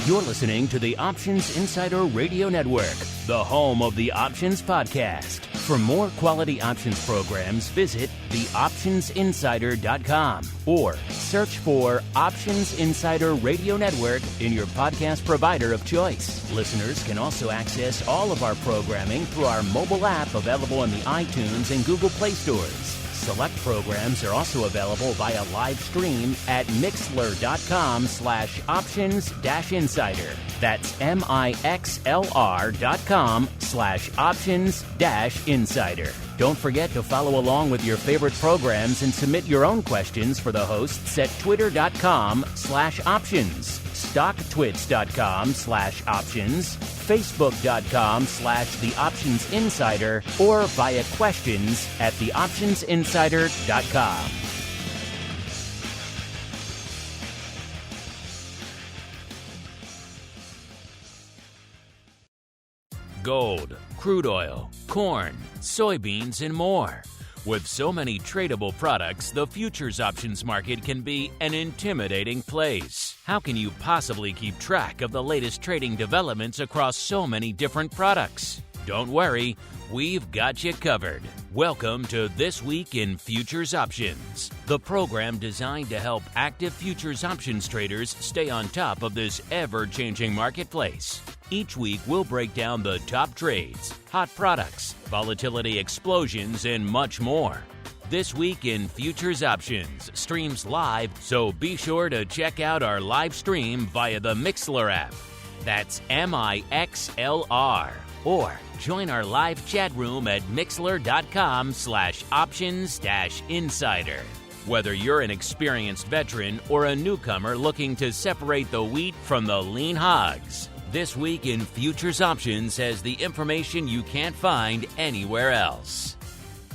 You're listening to the Options Insider Radio Network, the home of the Options Podcast. For more quality options programs, visit theoptionsinsider.com or search for Options Insider Radio Network in your podcast provider of choice. Listeners can also access all of our programming through our mobile app available in the iTunes and Google Play stores. Select programs are also available via live stream at mixlr.com/options-insider. That's mixlr.com/options-insider. Don't forget to follow along with your favorite programs and submit your own questions for the hosts at twitter.com/options, stocktwits.com/options, facebook.com/theoptionsinsider, or via questions at theoptionsinsider.com. Gold, crude oil, corn, soybeans, and more. With so many tradable products, the futures options market can be an intimidating place. How can you possibly keep track of the latest trading developments across so many different products? Don't worry, we've got you covered. Welcome to This Week in Futures Options, the program designed to help active futures options traders stay on top of this ever-changing marketplace. Each week, we'll break down the top trades, hot products, volatility explosions, and much more. This Week in Futures Options streams live, so be sure to check out our live stream via the Mixlr app. That's MIXLR. Or join our live chat room at mixlr.com/options-insider. Whether you're an experienced veteran or a newcomer looking to separate the wheat from the lean hogs, This Week in Futures Options has the information you can't find anywhere else.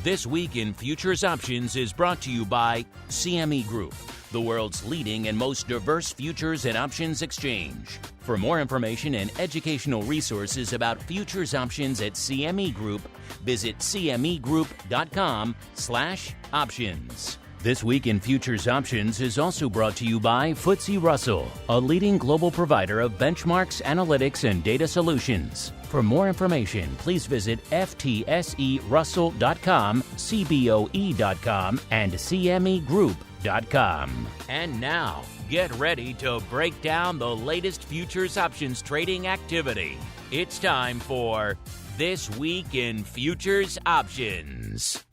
This Week in Futures Options is brought to you by CME Group, the world's leading and most diverse futures and options exchange. For more information and educational resources about futures options at CME Group, visit cmegroup.com/options. This Week in Futures Options is also brought to you by FTSE Russell, a leading global provider of benchmarks, analytics, and data solutions. For more information, please visit ftserussell.com, cboe.com, and cmegroup.com. And now, get ready to break down the latest futures options trading activity. It's time for This Week in Futures Options.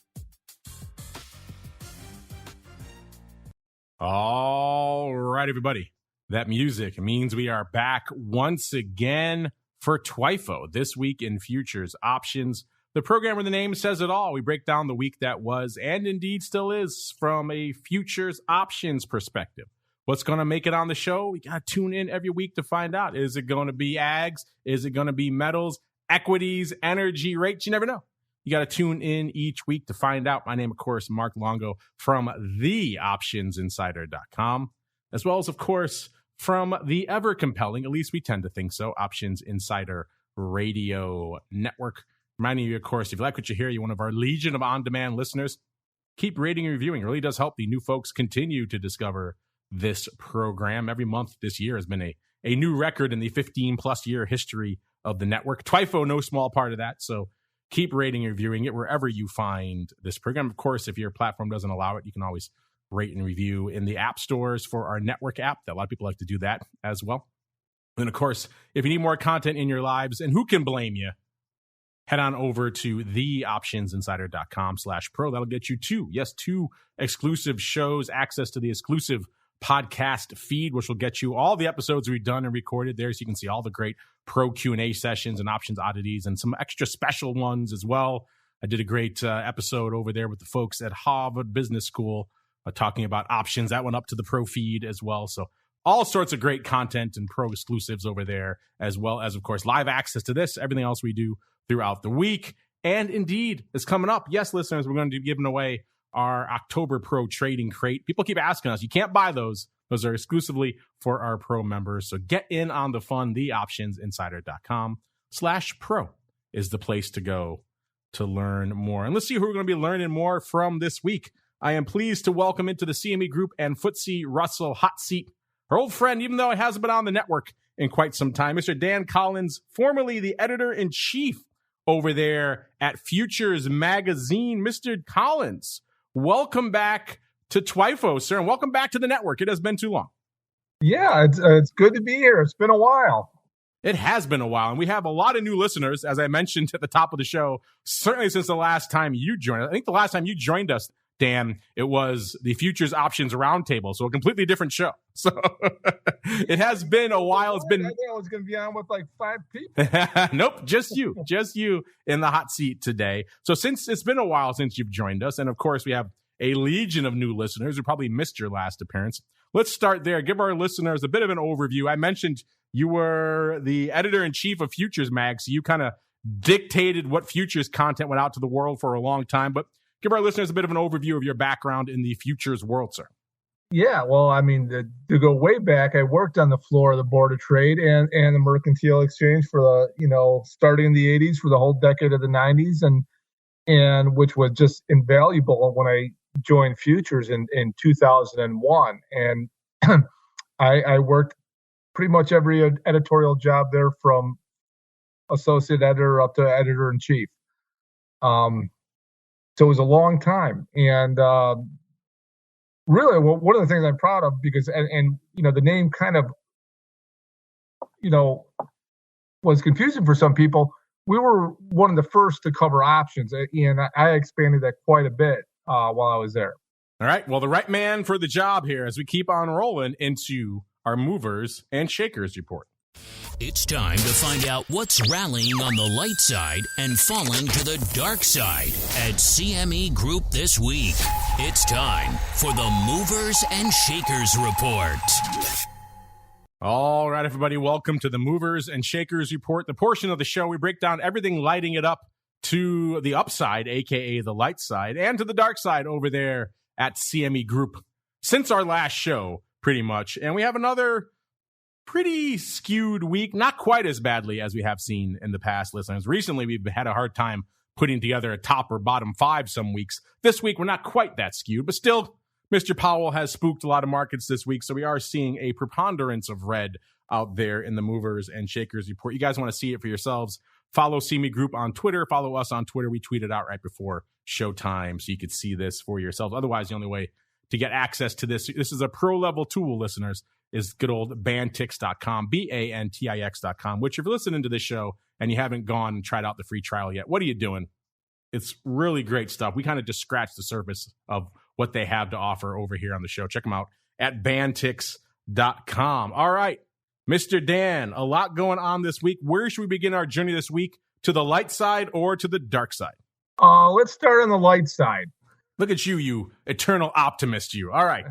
All right, everybody. That music means we are back once again for TWIFO, This Week in Futures Options, the program where the name says it all. We break down the week that was and indeed still is from a futures options perspective. What's going to make it on the show? We got to tune in every week to find out. Is it going to be ags? Is it going to be metals, equities, energy rates? You never know. You got to tune in each week to find out. My name, of course, Mark Longo from theoptionsinsider.com, as well as, of course, from the ever compelling, at least we tend to think so, Options Insider Radio Network. Reminding you, of course, if you like what you hear, you're one of our legion of on-demand listeners, keep rating and reviewing. It really does help the new folks continue to discover this program. Every month this year has been a new record in the 15-plus year history of the network. TWIFO, no small part of that, so keep rating and reviewing it wherever you find this program. Of course, if your platform doesn't allow it, you can always rate and review in the app stores for our network app. A lot of people like to do that as well. And of course, if you need more content in your lives, and who can blame you, head on over to theoptionsinsider.com/pro. That'll get you two exclusive shows, access to the exclusive podcast feed, which will get you all the episodes we've done and recorded there, so you can see all the great pro Q&A sessions and options oddities and some extra special ones as well. I did a great episode over there with the folks at Harvard Business School talking about options. That went up to the pro feed as well. So all sorts of great content and pro exclusives over there, as well as, of course, live access to this, everything else we do throughout the week. And indeed, it's coming up. Yes, listeners, we're going to be giving away our October Pro Trading Crate. People keep asking us. You can't buy those. Those are exclusively for our pro members. So get in on the fun. Theoptionsinsider.com/pro is the place to go to learn more. And let's see who we're going to be learning more from this week. I am pleased to welcome into the CME Group and FTSE Russell hot seat our old friend, even though it hasn't been on the network in quite some time. Mr. Dan Collins, formerly the editor-in-chief over there at Futures Magazine. Mr. Collins, welcome back to TWIFO, sir, and welcome back to the network. It has been too long. Yeah, it's good to be here. It's been a while. It has been a while, and we have a lot of new listeners, as I mentioned at the top of the show, certainly since the last time you joined. I think the last time you joined us, Dan, it was the Futures Options Roundtable, so a completely different show. So it has been a while. It's been. I thought I was going to be on with like 5 people. Nope, just you in the hot seat today. So since it's been a while since you've joined us, and of course we have a legion of new listeners who probably missed your last appearance. Let's start there. Give our listeners a bit of an overview. I mentioned you were the editor-in-chief of Futures Mag, so you kind of dictated what futures content went out to the world for a long time. But give our listeners a bit of an overview of your background in the futures world, sir. Yeah, well, I mean, to go way back, I worked on the floor of the Board of Trade and the Mercantile Exchange for the, starting in the 80s for the whole decade of the 90s, and which was just invaluable when I joined Futures in 2001. And I worked pretty much every editorial job there, from associate editor up to editor-in-chief. So it was a long time. And really, one of the things I'm proud of, because, and the name kind of, was confusing for some people. We were one of the first to cover options, and I expanded that quite a bit while I was there. All right. Well, the right man for the job here as we keep on rolling into our movers and shakers report. It's time to find out what's rallying on the light side and falling to the dark side at CME Group this week. It's time for the Movers and Shakers Report. All right, everybody, welcome to the Movers and Shakers Report, the portion of the show we break down everything lighting it up to the upside, a.k.a. the light side, and to the dark side over there at CME Group since our last show, pretty much. And we have another pretty skewed week, not quite as badly as we have seen in the past, listeners. Recently, we've had a hard time putting together a top or bottom 5 some weeks. This week, we're not quite that skewed, but still, Mr. Powell has spooked a lot of markets this week, so we are seeing a preponderance of red out there in the Movers and Shakers Report. You guys want to see it for yourselves, follow CME Group on Twitter. Follow us on Twitter. We tweet it out right before showtime, so you could see this for yourselves. Otherwise, the only way to get access to this is a pro-level tool, listeners, is good old bantix.com, BANTIX.com, which if you're listening to this show and you haven't gone and tried out the free trial yet, what are you doing? It's really great stuff. We kind of just scratched the surface of what they have to offer over here on the show. Check them out at bantix.com. All right, Mr. Dan, a lot going on this week. Where should we begin our journey this week? To the light side or to the dark side? Let's start on the light side. Look at you, you eternal optimist, you. All right.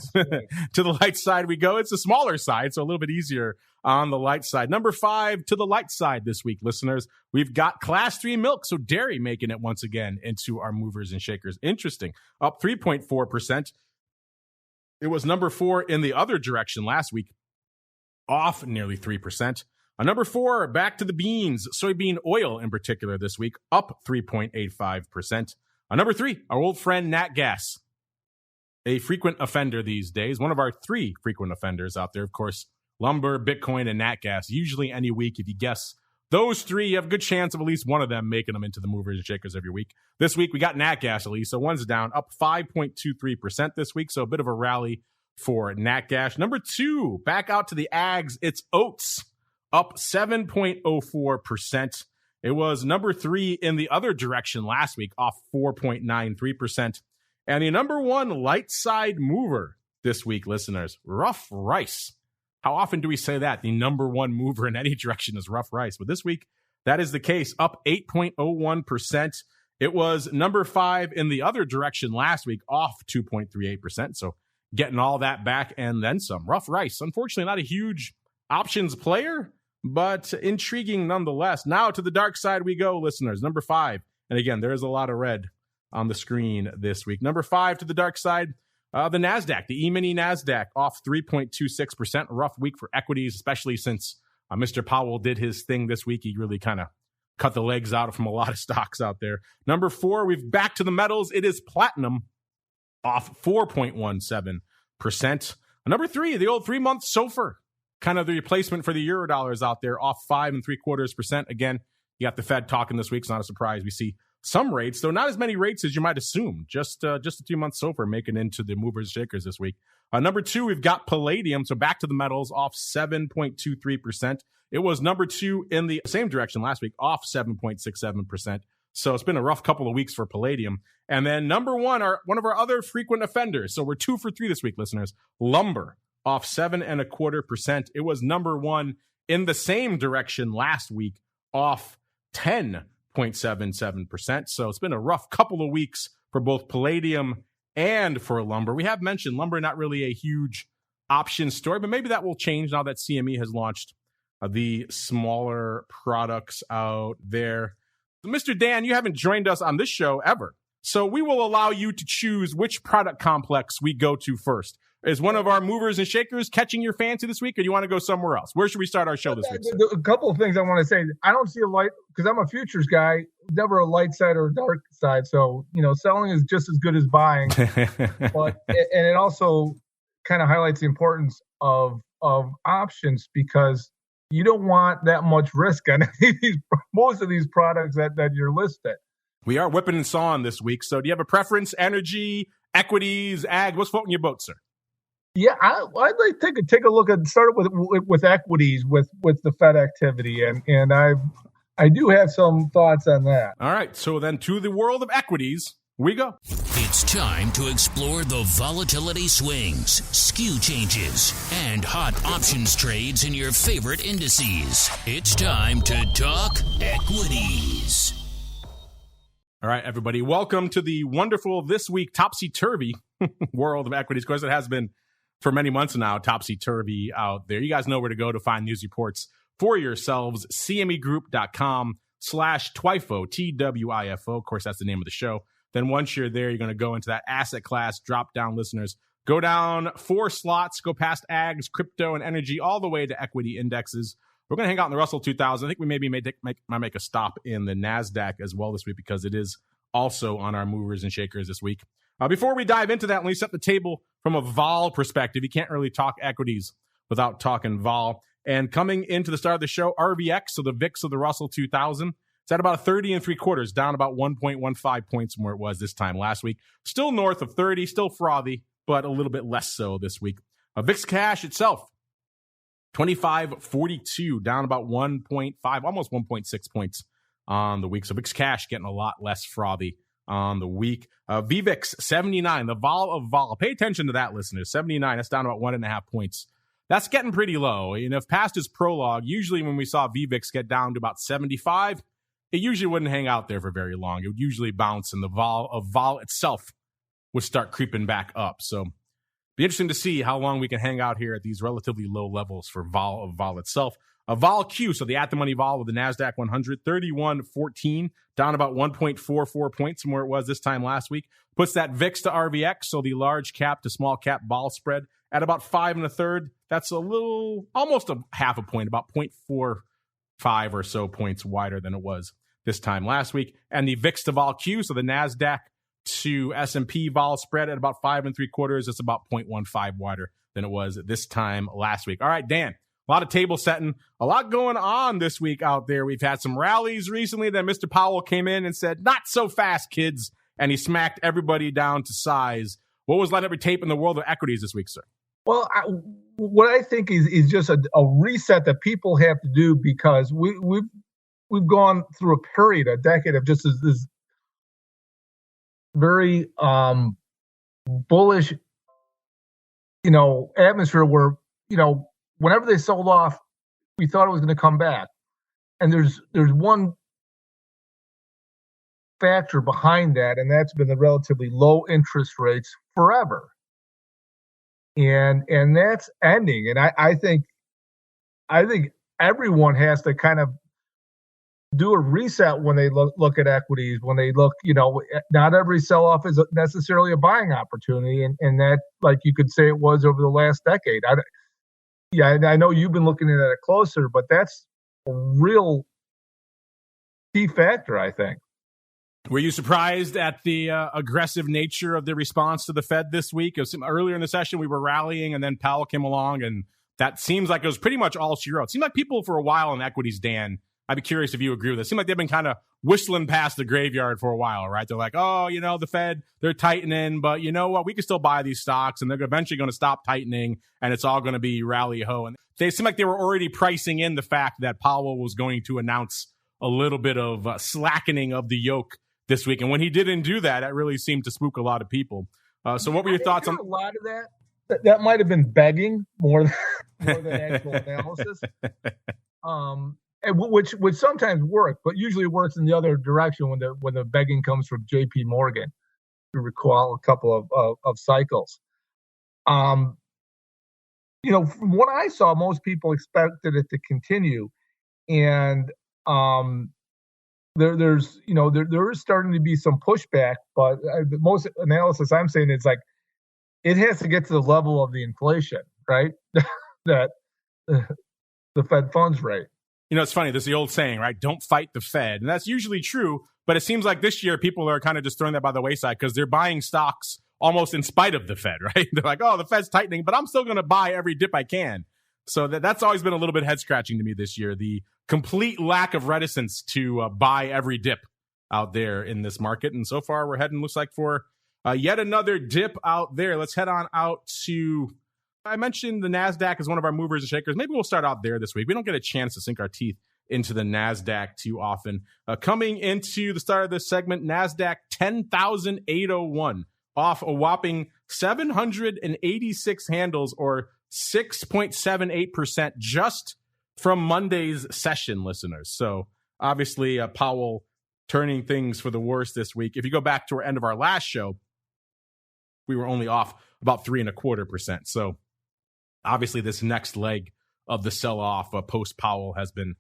To the light side we go. It's the smaller side, so a little bit easier on the light side. Number 5 to the light side this week, listeners. We've got Class 3 milk, so dairy making it once again into our movers and shakers. Interesting. Up 3.4%. It was number 4 in the other direction last week, off nearly 3%. Number 4, back to the beans, soybean oil in particular this week, up 3.85%. Number 3, our old friend Nat Gas, a frequent offender these days. One of our 3 frequent offenders out there, of course, lumber, Bitcoin, and Nat Gas. Usually any week, if you guess those 3, you have a good chance of at least one of them making them into the movers and shakers every week. This week, we got Nat Gas at least, so one's down, up 5.23% this week, so a bit of a rally for Nat Gas. Number 2, back out to the ags, it's oats, up 7.04%. It was number 3 in the other direction last week, off 4.93%. And the number 1 light side mover this week, listeners, rough rice. How often do we say that? The number 1 mover in any direction is rough rice. But this week, that is the case, up 8.01%. It was number 5 in the other direction last week, off 2.38%. So getting all that back and then some. Rough rice, unfortunately, not a huge options player, but intriguing nonetheless. Now to the dark side we go, listeners. Number 5. And again, there is a lot of red on the screen this week. Number 5 to the dark side, the Nasdaq, the E-mini Nasdaq, off 3.26%. Rough week for equities, especially since Mr. Powell did his thing this week. He really kind of cut the legs out from a lot of stocks out there. Number 4, we've back to the metals. It is platinum, off 4.17%. Number 3, the old 3-month SOFR, kind of the replacement for the Eurodollar is out there, off 5.75%. Again, you got the Fed talking this week. It's not a surprise. We see some rates, though not as many rates as you might assume. Just a 2-month SOFR making into the movers and shakers this week. Number 2, we've got palladium. So back to the metals, off 7.23%. It was number 2 in the same direction last week, off 7.67%. So it's been a rough couple of weeks for palladium. And then number 1, one of our other frequent offenders. So we're 2 for 3 this week, listeners. Lumber, off 7.25%. It was number 1 in the same direction last week, off 10.77%. So it's been a rough couple of weeks for both palladium and for lumber. We have mentioned lumber, not really a huge option story, but maybe that will change now that CME has launched the smaller products out there. Mr. Dan, you haven't joined us on this show ever, so we will allow you to choose which product complex we go to first. Is one of our movers and shakers catching your fancy this week, or do you want to go somewhere else? Where should we start our show this week, sir? A couple of things I want to say. I don't see a light, because I'm a futures guy, never a light side or a dark side. So, selling is just as good as buying. And it also kind of highlights the importance of options, because you don't want that much risk on most of these products that you're listed. We are whipping and sawing this week. So do you have a preference? Energy, equities, ag? What's floating your boat, sir? Yeah, I'd like to take a look at start with equities with the Fed activity, and I do have some thoughts on that. All right, so then to the world of equities we go. It's time to explore the volatility swings, skew changes, and hot options trades in your favorite indices. It's time to talk equities. All right, everybody, welcome to the wonderful, this week, topsy-turvy world of equities. Of course, it has been for many months now, topsy-turvy out there. You guys know where to go to find news reports for yourselves. CMEgroup.com/TWIFO, TWIFO. Of course, that's the name of the show. Then once you're there, you're going to go into that asset class drop-down, listeners. Go down 4 slots, go past ags, crypto, and energy, all the way to equity indexes. We're going to hang out in the Russell 2000. I think we maybe might make a stop in the Nasdaq as well this week, because it is also on our movers and shakers this week. Before we dive into that, let me set the table from a vol perspective. You can't really talk equities without talking vol. And coming into the start of the show, RVX, so the VIX of the Russell 2000, it's at about 30.75, down about 1.15 points from where it was this time last week. Still north of 30, still frothy, but a little bit less so this week. VIX cash itself, 25.42, down about 1.5, almost 1.6 points on the week. So VIX cash getting a lot less frothy on the week. VVIX 79, the vol of vol. Pay attention to that, listeners. 79, that's down about 1.5 points. That's getting pretty low. If past is prologue, usually when we saw VVIX get down to about 75, it usually wouldn't hang out there for very long. It would usually bounce, and the vol of vol itself would start creeping back up. So be interesting to see how long we can hang out here at these relatively low levels for vol of vol itself. A vol Q, so the at-the-money vol of the Nasdaq 100, 31.14, down about 1.44 points from where it was this time last week. Puts that VIX to RVX, so the large cap to small cap vol spread, at about 5 1/3. That's almost a half a point, about 0.45 or so points wider than it was this time last week. And the VIX to vol Q, so the Nasdaq to S&P vol spread at about 5 3/4. It's about 0.15 wider than it was this time last week. All right, Dan. A lot of table setting, a lot going on this week out there. We've had some rallies recently. Then Mr. Powell came in and said, "Not so fast, kids," and he smacked everybody down to size. What was light up your tape in the world of equities this week, sir? Well, what I think is just a reset that people have to do, because we've gone through a decade of just this very bullish, atmosphere where whenever they sold off, we thought it was going to come back. And there's one factor behind that, and that's been the relatively low interest rates forever. And that's ending. And I think everyone has to kind of do a reset when they look at equities, when they look, not every sell-off is necessarily a buying opportunity. And that, like you could say it was over the last decade. I know you've been looking at it closer, but that's a real key factor, I think. Were you surprised at the aggressive nature of the response to the Fed this week? Earlier in the session, we were rallying, and then Powell came along and that seems like it was pretty much all zero. It seemed like people for a while in equities, Dan, I'd be curious if you agree with this. It seemed like they've been kind of whistling past the graveyard for a while, right? They're like, oh, the Fed, they're tightening, but you know what? We can still buy these stocks, and they're eventually going to stop tightening, and it's all going to be rally-ho. And they seem like they were already pricing in the fact that Powell was going to announce a little bit of slackening of the yoke this week. And when he didn't do that, that really seemed to spook a lot of people. So what were your thoughts on a lot of that? That might have been begging more than actual analysis. Which sometimes works, but usually works in the other direction when the begging comes from J.P. Morgan. You recall a couple of cycles. From what I saw, most people expected it to continue, and there is starting to be some pushback. But the most analysis I'm saying is like it has to get to the level of the inflation, right? that the Fed funds rate. It's funny. There's the old saying, right? Don't fight the Fed. And that's usually true. But it seems like this year people are kind of just throwing that by the wayside because they're buying stocks almost in spite of the Fed, right? They're like, oh, the Fed's tightening, but I'm still going to buy every dip I can. So that's always been a little bit head scratching to me this year. The complete lack of reticence to buy every dip out there in this market. And so far we're heading, looks like, for yet another dip out there. Let's head on out to... I mentioned the Nasdaq is one of our movers and shakers. Maybe we'll start out there this week. We don't get a chance to sink our teeth into the Nasdaq too often. Coming into the start of this segment, Nasdaq 10,801 off a whopping 786 handles, or 6.78% just from Monday's session, listeners. So obviously Powell turning things for the worse this week. If you go back to our end of our last show, we were only off about 3.25%. So obviously, this next leg of the sell-off post-Powell has been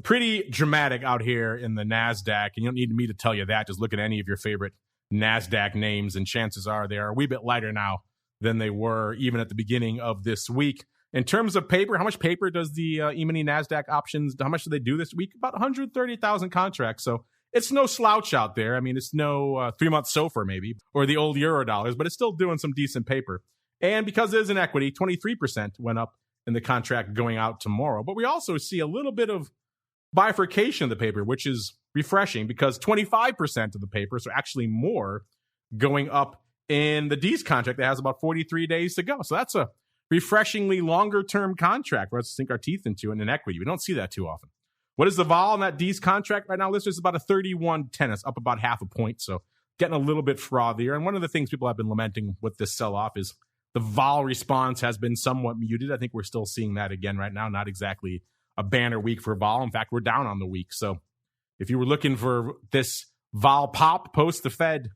pretty dramatic out here in the NASDAQ. And you don't need me to tell you that. Just look at any of your favorite NASDAQ names, and chances are they are a wee bit lighter now than they were even at the beginning of this week. In terms of paper, how much paper does the E-mini NASDAQ options, how much do they do this week? About 130,000 contracts. So it's no slouch out there. I mean, it's no 3-month SOFR maybe, or the old euro dollars, but it's still doing some decent paper. And because it is an equity, 23% went up in the contract going out tomorrow. But we also see a little bit of bifurcation of the paper, which is refreshing because 25% of the paper, so actually more, going up in the D's contract that has about 43 days to go. So that's a refreshingly longer-term contract for us to sink our teeth into in an equity. We don't see that too often. What is the vol on that D's contract right now? Listeners, about a 31.10. It's up about half a point, so getting a little bit frothier. And one of the things people have been lamenting with this sell-off is the vol response has been somewhat muted. I think we're still seeing that again right now. Not exactly a banner week for vol. In fact, we're down on the week. So if you were looking for this vol pop post the Fed,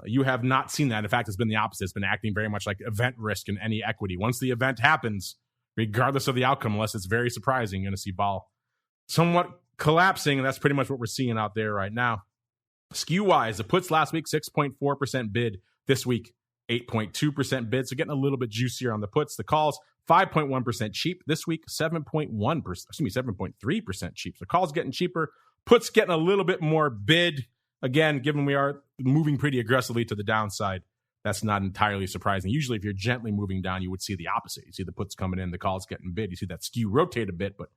you have not seen that. In fact, it's been the opposite. It's been acting very much like event risk in any equity. Once the event happens, regardless of the outcome, unless it's very surprising, you're going to see vol somewhat collapsing, and that's pretty much what we're seeing out there right now. Skew-wise, the puts last week, 6.4% bid. This week, 8.2% bid, so getting a little bit juicier on the puts. The calls, 5.1% cheap. This week, 7.3% cheap. The calls getting cheaper. Puts getting a little bit more bid. Again, given we are moving pretty aggressively to the downside, that's not entirely surprising. Usually, if you're gently moving down, you would see the opposite. You see the puts coming in, the calls getting bid. You see that skew rotate a bit, but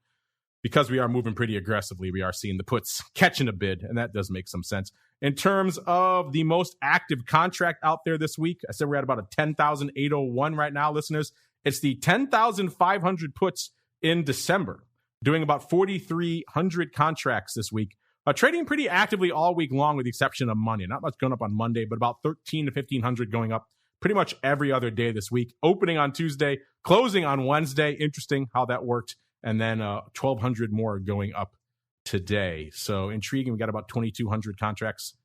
because we are moving pretty aggressively, we are seeing the puts catching a bid, and that does make some sense. In terms of the most active contract out there this week, I said we're at about a 10,801 right now, listeners. It's the 10,500 puts in December, doing about 4,300 contracts this week. Trading pretty actively all week long with the exception of Monday. Not much going up on Monday, but about 1,300 to 1,500 going up pretty much every other day this week. Opening on Tuesday, closing on Wednesday. Interesting how that worked. And then 1,200 more going up today. So intriguing. We got about 2,200 contracts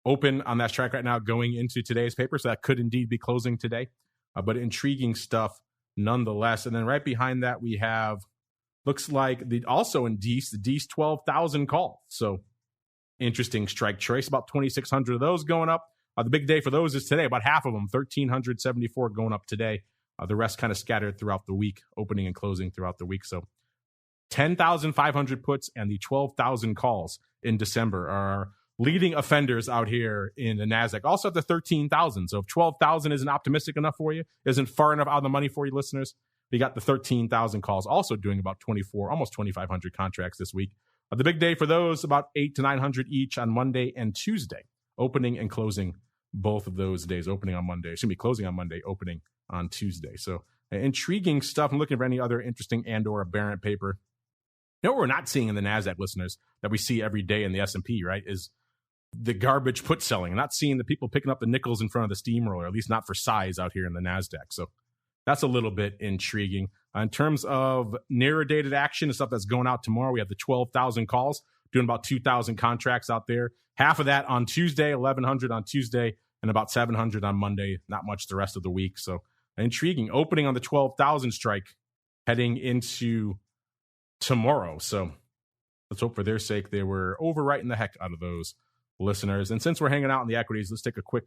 open on that track right now going into today's paper. So that could indeed be closing today. But intriguing stuff nonetheless. And then right behind that, we have, looks like also in D's, the D's 12,000 call. So interesting strike choice. About 2,600 of those going up. The big day for those is today. About half of them, 1,374 going up today. The rest kind of scattered throughout the week, opening and closing throughout the week. So 10,500 puts and the 12,000 calls in December are leading offenders out here in the NASDAQ. Also at the 13,000. So if 12,000 isn't optimistic enough for you, isn't far enough out of the money for you, listeners, We got the 13,000 calls also doing about 24, almost 2,500 contracts this week. The big day for those, about 8 to 900 each on Monday and Tuesday, opening and closing both of those days, opening on Monday, closing on Monday, opening on Tuesday. So intriguing stuff. I'm looking for any other interesting and or aberrant paper. You know what we're not seeing in the Nasdaq, listeners, that we see every day in the S&P, right, is the garbage put selling. I'm not seeing the people picking up the nickels in front of the steamroller, at least not for size out here in the Nasdaq. So that's a little bit intriguing. In terms of narrow dated action and stuff that's going out tomorrow, we have the 12,000 calls, doing about 2,000 contracts out there. Half of that on Tuesday, 1,100 on Tuesday, and about 700 on Monday. Not much the rest of the week. So intriguing. Opening on the 12,000 strike heading into tomorrow. So let's hope for their sake they were overwriting the heck out of those listeners. And since we're hanging out in the equities, let's take a quick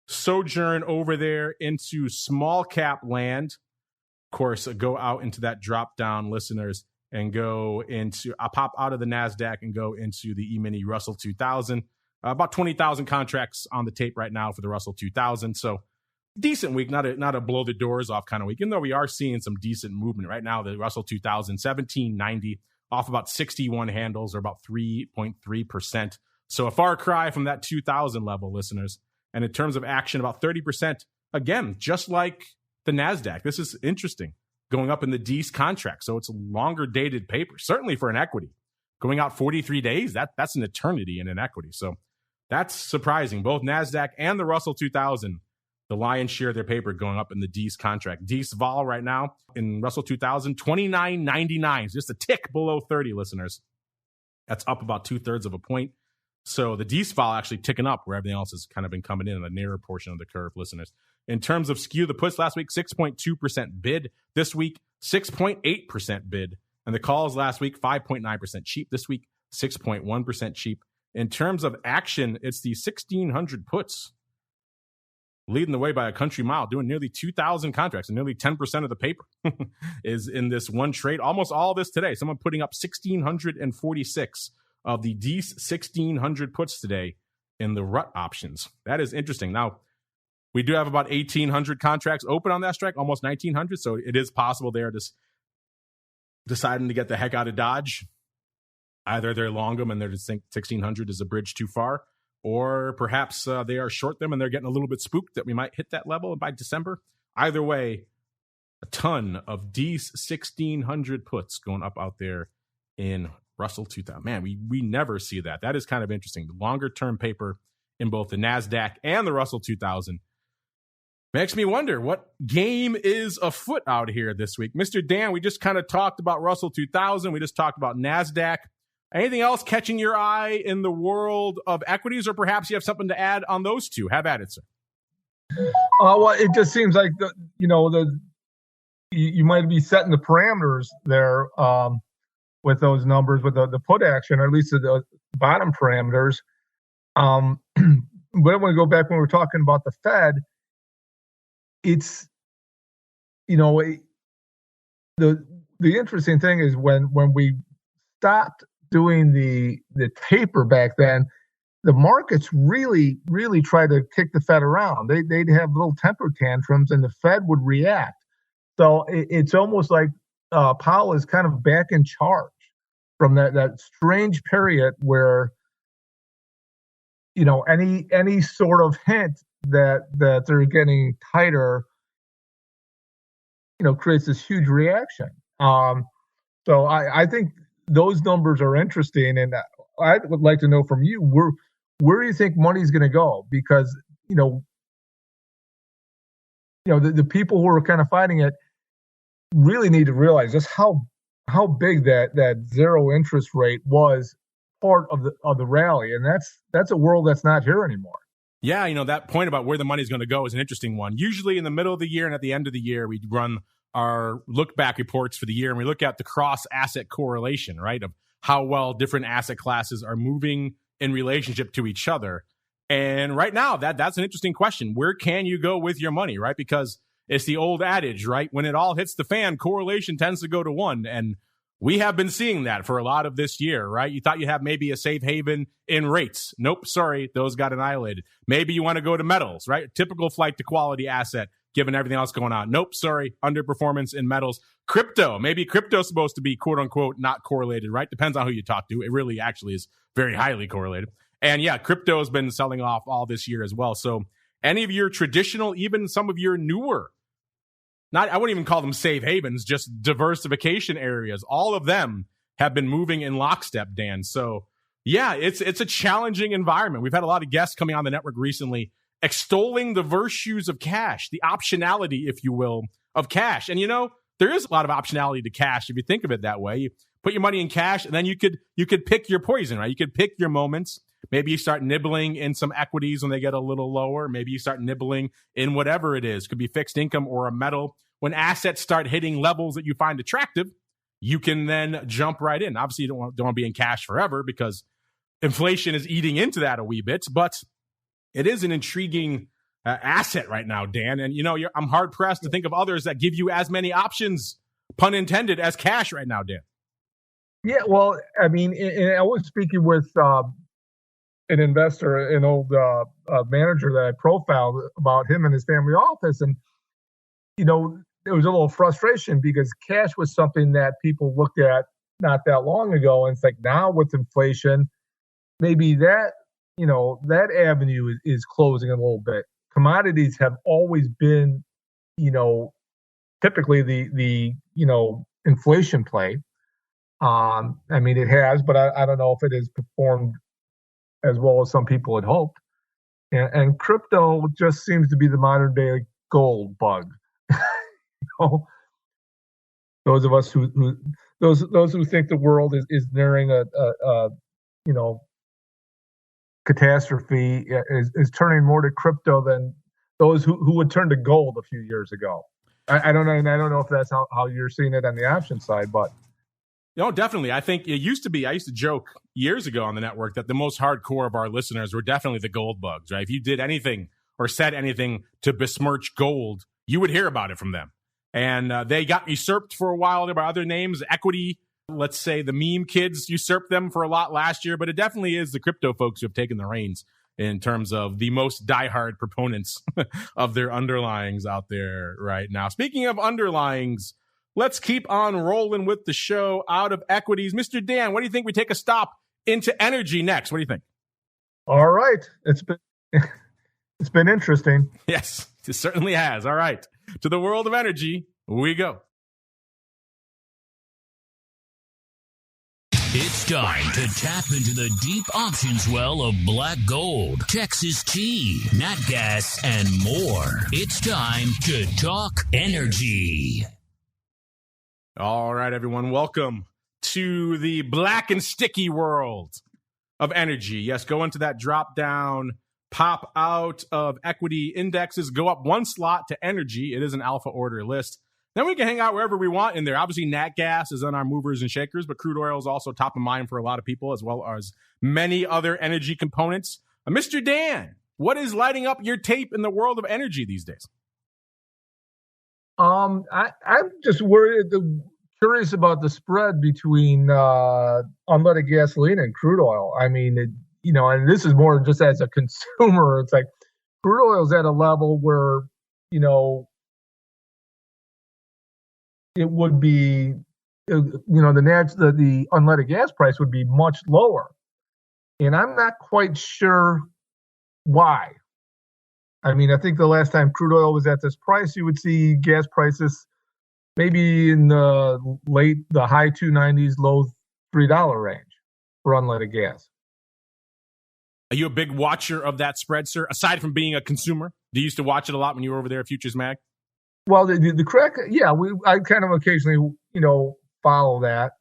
sojourn over there into small cap land. Of course, go out into that drop down, listeners, and go into, I'll pop out of the Nasdaq and go into the E-mini Russell 2000. About 20,000 contracts on the tape right now for the Russell 2000. So decent week, not a blow the doors off kind of week, even though we are seeing some decent movement right now. The Russell 2000, 1790, off about 61 handles, or about 3.3%. So a far cry from that 2000 level, listeners. And in terms of action, about 30%, again, just like the NASDAQ. This is interesting, going up in the D's contract. So it's a longer dated paper, certainly for an equity. Going out 43 days, that's an eternity in an equity. So that's surprising. Both NASDAQ and the Russell 2000, the lion's share of their paper going up in the D's contract. D's vol right now in Russell 2000, 29.99, just a tick below 30, listeners. That's up about 2/3 of a point. So the D's vol actually ticking up where everything else has kind of been coming in the nearer portion of the curve, listeners. In terms of skew, the puts last week, 6.2% bid. This week, 6.8% bid. And the calls last week, 5.9% cheap. This week, 6.1% cheap. In terms of action, it's the 1,600 puts leading the way by a country mile, doing nearly 2,000 contracts, and nearly 10% of the paper is in this one trade. Almost all of this today. Someone putting up 1,646 of the D's 1,600 puts today in the RUT options. That is interesting. Now, we do have about 1,800 contracts open on that strike, almost 1,900. So it is possible they're just deciding to get the heck out of Dodge. Either they're long them and they're just think 1,600 is a bridge too far, or perhaps they are short them and they're getting a little bit spooked that we might hit that level by December. Either way, a ton of D's 1,600 puts going up out there in Russell 2000. Man, we never see that. That is kind of interesting. The longer term paper in both the NASDAQ and the Russell 2000 makes me wonder what game is afoot out here this week. Mr. Dan, we just kind of talked about Russell 2000. We just talked about NASDAQ. Anything else catching your eye in the world of equities, or perhaps you have something to add on those two? Have at it, sir. Well, it just seems like you might be setting the parameters there with those numbers, with the put action, or at least the bottom parameters. But I want to go back when we were talking about the Fed. It's the interesting thing is when we stopped doing the taper back then, the markets really tried to kick the Fed around. They'd have little temper tantrums, and the Fed would react. So it's almost like Powell is kind of back in charge from that strange period where any sort of hint that they're getting tighter, creates this huge reaction. So I think those numbers are interesting, and I would like to know from you where do you think money's going to go? Because the people who are kind of fighting it really need to realize just how big that zero interest rate was part of the rally, and that's a world that's not here anymore. Yeah, that point about where the money's going to go is an interesting one. Usually in the middle of the year and at the end of the year, we run our look back reports for the year, and we look at the cross asset correlation, right, of how well different asset classes are moving in relationship to each other. And right now, that's an interesting question. Where can you go with your money, right? Because it's the old adage, right? When it all hits the fan, correlation tends to go to 1. And we have been seeing that for a lot of this year, right? You thought you'd have maybe a safe haven in rates. Nope, sorry, those got annihilated. Maybe you want to go to metals, right? Typical flight to quality asset given everything else going on. Nope, sorry, underperformance in metals. Crypto, maybe crypto's supposed to be quote unquote not correlated, right? Depends on who you talk to. It really actually is very highly correlated. And yeah, crypto has been selling off all this year as well. So any of your traditional, even some of your newer, I wouldn't even call them safe havens, just diversification areas, all of them have been moving in lockstep, Dan. So yeah, it's a challenging environment. We've had a lot of guests coming on the network recently extolling the virtues of cash, the optionality, if you will, of cash. And there is a lot of optionality to cash if you think of it that way. You put your money in cash, and then you could pick your poison, right? You could pick your moments. Maybe you start nibbling in some equities when they get a little lower. Maybe you start nibbling in whatever it is. Could be fixed income or a metal. When assets start hitting levels that you find attractive, you can then jump right in. Obviously, you don't want to be in cash forever because inflation is eating into that a wee bit, but it is an intriguing asset right now, Dan. And, I'm hard-pressed to think of others that give you as many options, pun intended, as cash right now, Dan. Yeah, well, I mean, and I was speaking with an investor, an old manager that I profiled about him and his family office. And, there was a little frustration because cash was something that people looked at not that long ago. And it's like now with inflation, maybe that, that avenue is closing a little bit. Commodities have always been, typically the inflation play. I mean, it has, but I don't know if it has performed as well as some people had hoped. And crypto just seems to be the modern day gold bug. Those of us who think the world is nearing a catastrophe is turning more to crypto than those who would turn to gold a few years ago. I don't know, and I don't know if that's how you're seeing it on the option side, but. No, definitely. I think it used to be, I used to joke years ago on the network that the most hardcore of our listeners were definitely the gold bugs, right? If you did anything or said anything to besmirch gold, you would hear about it from them. And they got usurped for a while by other names. Equity, let's say the meme kids usurped them for a lot last year, but it definitely is the crypto folks who have taken the reins in terms of the most diehard proponents of their underlyings out there right now. Speaking of underlyings, let's keep on rolling with the show out of equities. Mr. Dan, what do you think we take a stop into energy next? What do you think? All right. It's been interesting. Yes, it certainly has. All right. To the world of energy, we go. It's time to tap into the deep options well of black gold, Texas tea, nat gas, and more. It's time to talk energy. All right, everyone. Welcome to the black and sticky world of energy. Yes, go into that drop down, pop out of equity indexes, go up one slot to energy. It is an alpha order list. Then we can hang out wherever we want in there. Obviously, nat gas is on our movers and shakers, but crude oil is also top of mind for a lot of people, as well as many other energy components. Mr. Dan, what is lighting up your tape in the world of energy these days? I'm just curious about the spread between unleaded gasoline and crude oil. I mean, and this is more just as a consumer. It's like crude oil is at a level where, it would be, the unleaded gas price would be much lower. And I'm not quite sure why. I mean, I think the last time crude oil was at this price, you would see gas prices maybe in the high $2.90s, low $3 range for unleaded gas. Are you a big watcher of that spread, sir? Aside from being a consumer, do you used to watch it a lot when you were over there at Futures Mag? Well, the crack, yeah, I kind of occasionally, follow that.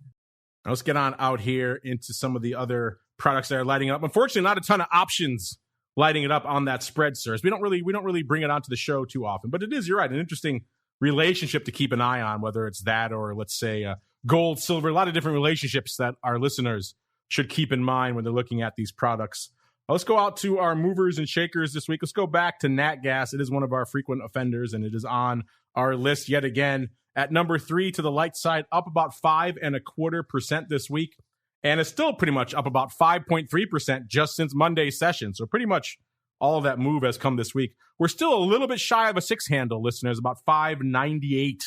Let's get on out here into some of the other products that are lighting up. Unfortunately, not a ton of options lighting it up on that spread, sir. We don't really bring it onto the show too often, but it is, you're right, an interesting relationship to keep an eye on, whether it's that or let's say gold, silver, a lot of different relationships that our listeners should keep in mind when they're looking at these products. Let's go out to our movers and shakers this week. Let's go back to nat gas. It is one of our frequent offenders, and it is on our list yet again at number 3 to the light side, up about 5.25% this week. And it's still pretty much up about 5.3% just since Monday's session. So pretty much all of that move has come this week. We're still a little bit shy of a 6 handle, listeners, about 598.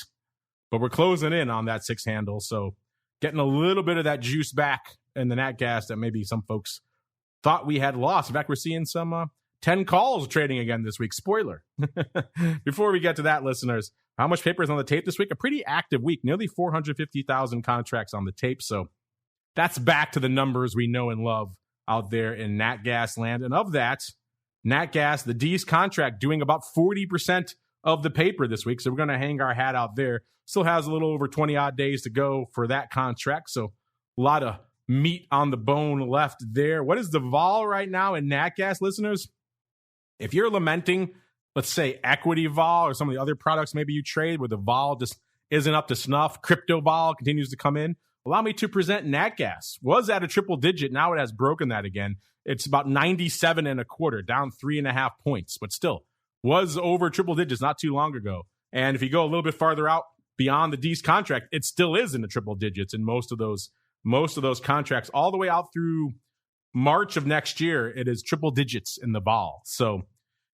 But we're closing in on that 6 handle. So getting a little bit of that juice back in the nat gas that maybe some folks thought we had lost. In fact, we're seeing some 10 calls trading again this week. Spoiler. Before we get to that, listeners, how much paper is on the tape this week? A pretty active week. Nearly 450,000 contracts on the tape. So that's back to the numbers we know and love out there in nat gas land. And of that, nat gas, the D's contract doing about 40% of the paper this week. So we're going to hang our hat out there. Still has a little over 20 odd days to go for that contract. So a lot of meat on the bone left there. What is the vol right now in nat gas, listeners? If you're lamenting, let's say equity vol or some of the other products maybe you trade where the vol just isn't up to snuff, crypto vol continues to come in, allow me to present nat gas. Was at a triple digit. Now it has broken that again. It's about 97 and a quarter, down 3.5 points, but still was over triple digits not too long ago. And if you go a little bit farther out beyond the D's contract, it still is in the triple digits in most of those contracts all the way out through March of next year. It is triple digits in the vol. So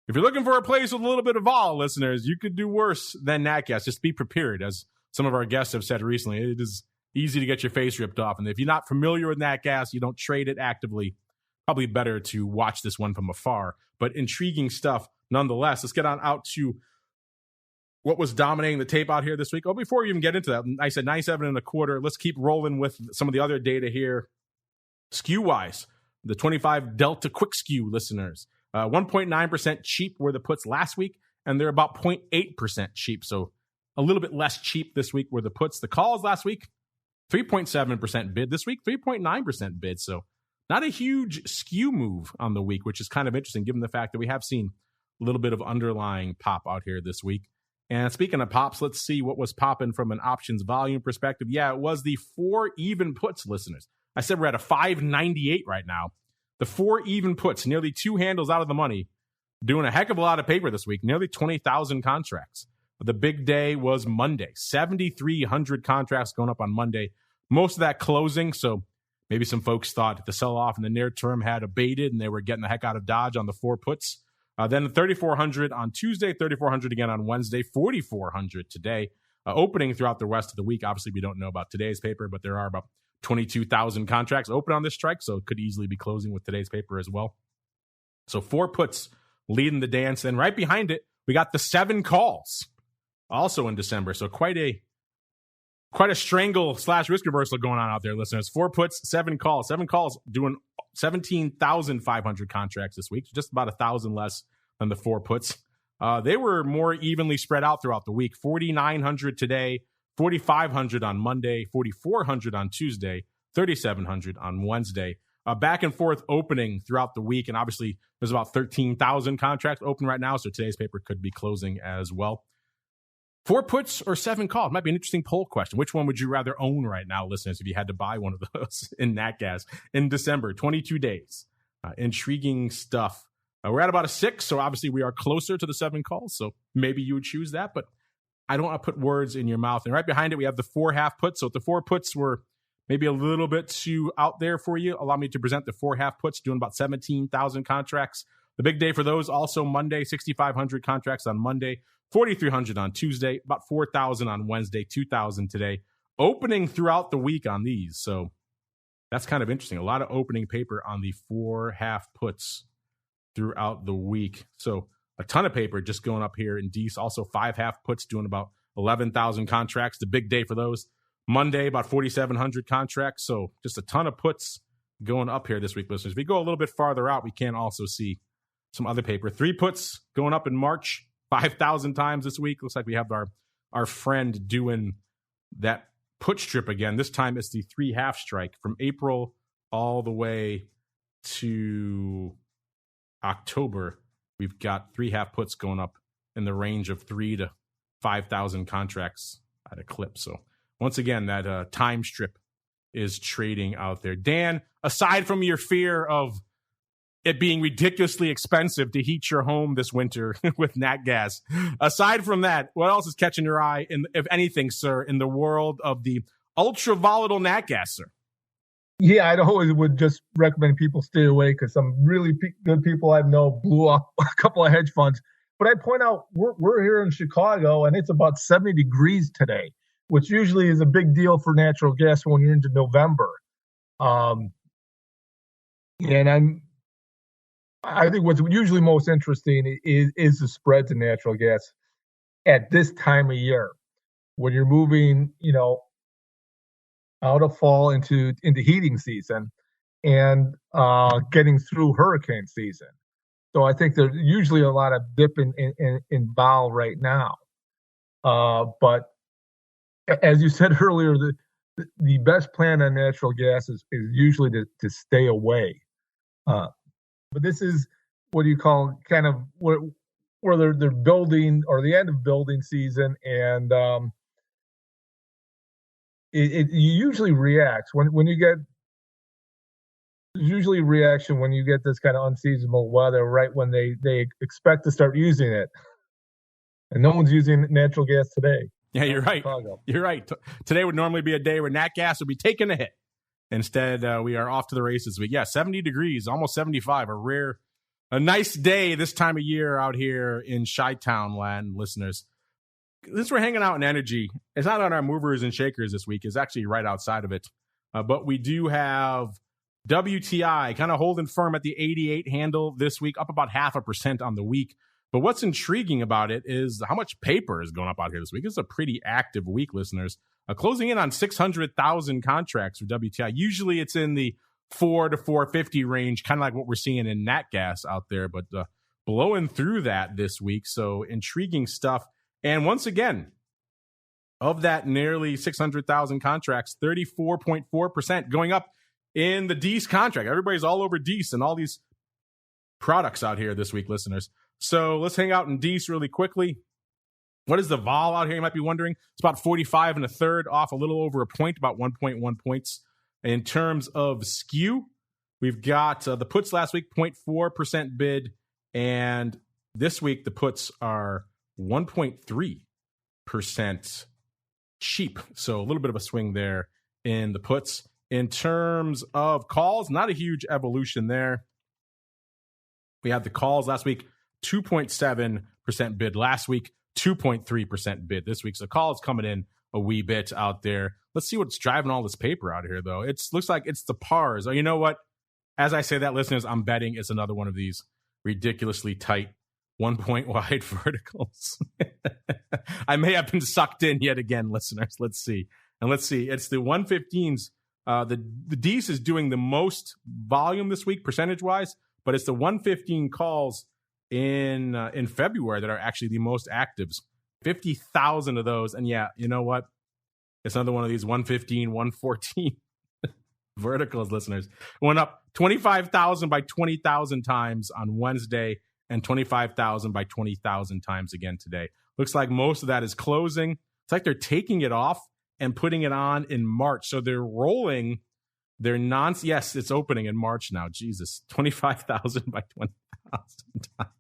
if you're looking for a place with a little bit of vol, listeners, you could do worse than nat gas. Just be prepared. As some of our guests have said recently, it is easy to get your face ripped off. And if you're not familiar with nat gas, you don't trade it actively, probably better to watch this one from afar. But intriguing stuff nonetheless. Let's get on out to what was dominating the tape out here this week. Oh, before we even get into that, I said 97 and a quarter. Let's keep rolling with some of the other data here. Skew-wise, the 25 Delta Quick Skew listeners, 1.9% cheap were the puts last week, and they're about 0.8% cheap. So a little bit less cheap this week were the puts. The calls last week, 3.7% bid. This week, 3.9% bid. So not a huge skew move on the week, which is kind of interesting given the fact that we have seen a little bit of underlying pop out here this week. And speaking of pops, let's see what was popping from an options volume perspective. Yeah, it was the 4 even puts, listeners. I said we're at a 598 right now. The 4 even puts, nearly 2 handles out of the money, doing a heck of a lot of paper this week, nearly 20,000 contracts. The big day was Monday, 7,300 contracts going up on Monday. Most of that closing, so maybe some folks thought the sell-off in the near term had abated and they were getting the heck out of Dodge on the 4 puts. Then 3,400 on Tuesday, 3,400 again on Wednesday, 4,400 today. Opening throughout the rest of the week. Obviously, we don't know about today's paper, but there are about 22,000 contracts open on this strike, so it could easily be closing with today's paper as well. So 4 puts leading the dance. Then right behind it, we got the 7 calls also in December. So quite a strangle/risk reversal going on out there, listeners. 4 puts, 7 calls. 7 calls doing 17,500 contracts this week, just about 1,000 less than the 4 puts. They were more evenly spread out throughout the week. 4,900 today, 4,500 on Monday, 4,400 on Tuesday, 3,700 on Wednesday. Back and forth opening throughout the week, and obviously there's about 13,000 contracts open right now, so today's paper could be closing as well. 4 puts or 7 calls? Might be an interesting poll question. Which one would you rather own right now, listeners, if you had to buy one of those in nat gas in December? 22 days. Intriguing stuff. We're at about a 6, so obviously we are closer to the 7 calls, so maybe you would choose that, but I don't want to put words in your mouth. And right behind it, we have the 4 half puts. So if the 4 puts were maybe a little bit too out there for you, allow me to present the 4 half puts, doing about 17,000 contracts. The big day for those, also Monday, 6,500 contracts on Monday, 4,300 on Tuesday, about 4,000 on Wednesday, 2,000 today. Opening throughout the week on these. So that's kind of interesting. A lot of opening paper on the 4 half puts throughout the week. So a ton of paper just going up here in D's. Also 5 half puts doing about 11,000 contracts. The big day for those. Monday, about 4,700 contracts. So just a ton of puts going up here this week, listeners. If we go a little bit farther out, we can also see some other paper. 3 puts going up in March, 5,000 times this week. Looks like we have our friend doing that put strip again. This time it's the 3 half strike from April all the way to October. We've got 3 half puts going up in the range of 3,000 to 5,000 contracts at a clip. So once again, that time strip is trading out there. Dan, aside from your fear of it being ridiculously expensive to heat your home this winter with nat gas, aside from that, what else is catching your eye, if anything, sir, in the world of the ultra volatile nat gas, sir? Yeah, I always would just recommend people stay away because some really good people I know blew up a couple of hedge funds. But I point out we're here in Chicago and it's about 70 degrees today, which usually is a big deal for natural gas when you're into November. Um, and I think what's usually most interesting is the spreads in natural gas at this time of year when you're moving, out of fall into heating season and getting through hurricane season. So I think there's usually a lot of dip in vol right now. But as you said earlier, the best plan on natural gas is usually to stay away. But this is what do you call kind of where they're building or the end of building season, and it usually reacts when you get. There's usually a reaction when you get this kind of unseasonable weather, right when they expect to start using it, and no one's using natural gas today. Yeah, you're right. Chicago. You're right. Today would normally be a day where nat gas would be taking a hit. Instead, we are off to the races. But yeah, 70 degrees, almost 75. A nice day this time of year out here in Chi-Town land, listeners. Since we're hanging out in energy, it's not on our movers and shakers this week. It's actually right outside of it. But we do have WTI kind of holding firm at the 88 handle this week, up about 0.5% on the week. But what's intriguing about it is how much paper is going up out here this week. It's a pretty active week, listeners. Closing in on 600,000 contracts for WTI. Usually it's in the 4 to 450 range, kind of like what we're seeing in nat gas out there, but blowing through that this week. So intriguing stuff. And once again, of that nearly 600,000 contracts, 34.4% going up in the DEES contract. Everybody's all over DEES and all these products out here this week, listeners. So let's hang out in DEES really quickly. What is the vol out here, you might be wondering? It's about 45 1/3, off a little over a point, about 1.1 points. In terms of skew, we've got the puts last week, 0.4% bid, and this week the puts are 1.3% cheap. So a little bit of a swing there in the puts. In terms of calls, not a huge evolution there. We had the calls last week, 2.7% bid last week, 2.3% bid this week. So calls coming in a wee bit out there. Let's see what's driving all this paper out of here, though. It looks like it's the pars. Oh, you know what? As I say that, listeners, I'm betting it's another one of these ridiculously tight 1 point wide verticals. I may have been sucked in yet again, listeners. Let's see. And let's see. It's the 115s. The DEES is doing the most volume this week, percentage-wise, but it's the 115 calls in February that are actually the most actives. 50,000 of those. And yeah, you know what? It's another one of these 115, 114 verticals, listeners. It went up 25,000 by 20,000 times on Wednesday and 25,000 by 20,000 times again today. Looks like most of that is closing. It's like they're taking it off and putting it on in March. So they're rolling their yes, it's opening in March now. Jesus, 25,000 by 20,000 times.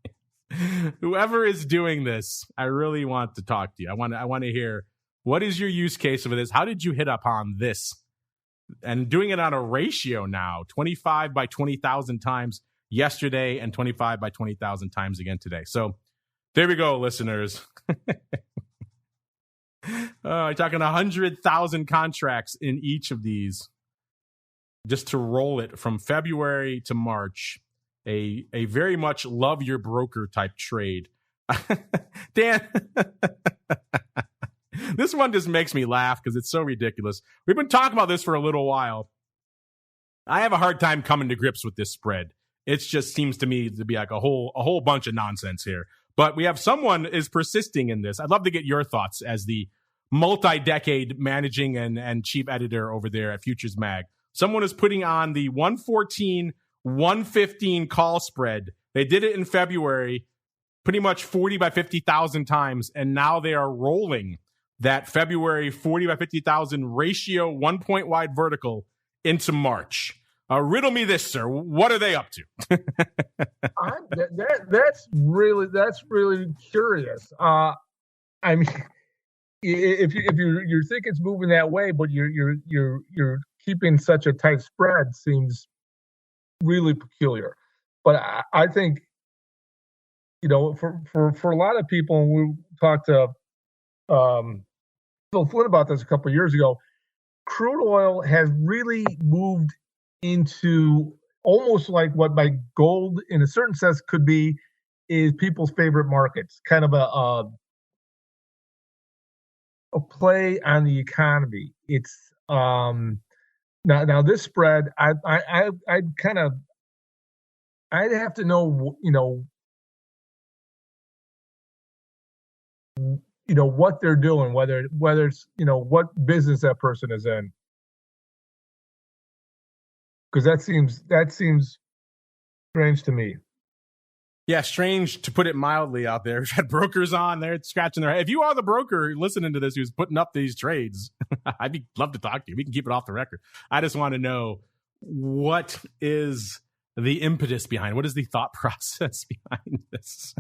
Whoever is doing this, I really want to talk to you. I want to hear, what is your use case of this? How did you hit upon this? And doing it on a ratio now, 25 by 20,000 times yesterday and 25 by 20,000 times again today. So there we go, listeners. I'm talking 100,000 contracts in each of these just to roll it from February to March. A very much love your broker type trade. Dan, this one just makes me laugh because it's so ridiculous. We've been talking about this for a little while. I have a hard time coming to grips with this spread. It just seems to me to be like a whole bunch of nonsense here. But we have someone is persisting in this. I'd love to get your thoughts as the multi-decade managing and chief editor over there at Futures Mag. Someone is putting on the 114, 115 call spread. They did it in February, pretty much 40 by 50,000 times, and now they are rolling that February 40 by 50,000 ratio 1 point wide vertical into March. Riddle me this, sir. What are they up to? That's really curious. I mean, if you think it's moving that way, but you're keeping such a tight spread seems really peculiar. But I think, for a lot of people, and we talked to Phil Flynn about this a couple of years ago, crude oil has really moved into almost like what my gold, in a certain sense, could be, is people's favorite markets, kind of a play on the economy. It's now this spread, I'd have to know, what they're doing, whether it's, what business that person is in. Because that seems strange to me. Yeah, strange to put it mildly out there. We've had brokers on there scratching their head. If you are the broker listening to this who's putting up these trades, I'd love to talk to you. We can keep it off the record. I just want to know, what is the impetus behind? What is the thought process behind this?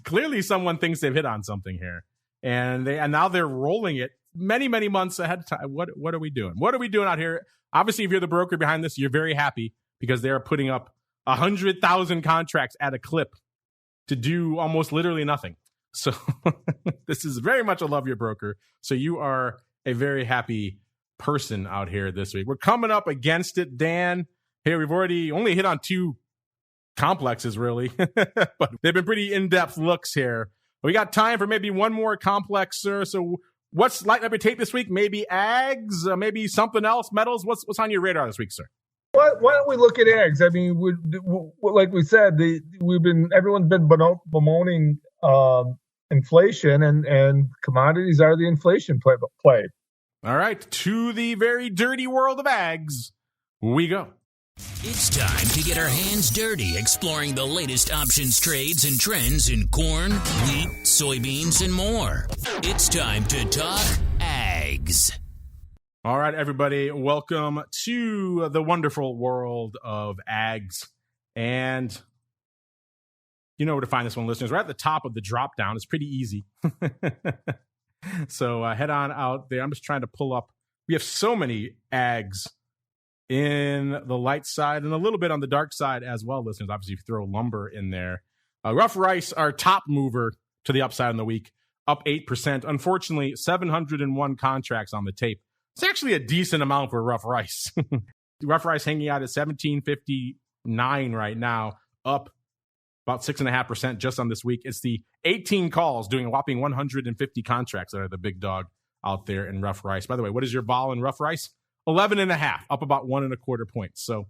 Clearly, someone thinks they've hit on something here, and now they're rolling it many, many months ahead of time. What are we doing? What are we doing out here? Obviously, if you're the broker behind this, you're very happy because they are putting up 100,000 contracts at a clip to do almost literally nothing. So this is very much a love your broker. So you are a very happy person out here this week. We're coming up against it, Dan. Here, we've already only hit on 2 complexes, really, but they've been pretty in-depth looks here. We got time for maybe one more complex, sir. So what's lighting up your tape this week? Maybe ags, maybe something else, metals. What's on your radar this week, sir? Why don't we look at eggs? I mean, like we said, everyone's been bemoaning inflation, and commodities are the inflation play. All right, to the very dirty world of ags we go. It's time to get our hands dirty exploring the latest options, trades, and trends in corn, wheat, soybeans, and more. It's time to talk ags. All right, everybody, welcome to the wonderful world of ags. And you know where to find this one, listeners. We're at the top of the drop down. It's pretty easy. So head on out there. I'm just trying to pull up. We have so many ags in the light side and a little bit on the dark side as well, listeners. Obviously, if you throw lumber in there. Rough rice, our top mover to the upside in the week, up 8%. Unfortunately, 701 contracts on the tape. It's actually a decent amount for rough rice. Rough rice hanging out at 1759 right now, up about 6.5% just on this week. It's the 18 calls doing a whopping 150 contracts that are the big dog out there in rough rice. By the way, what is your vol in rough rice? 11.5, up about 1.25 points. So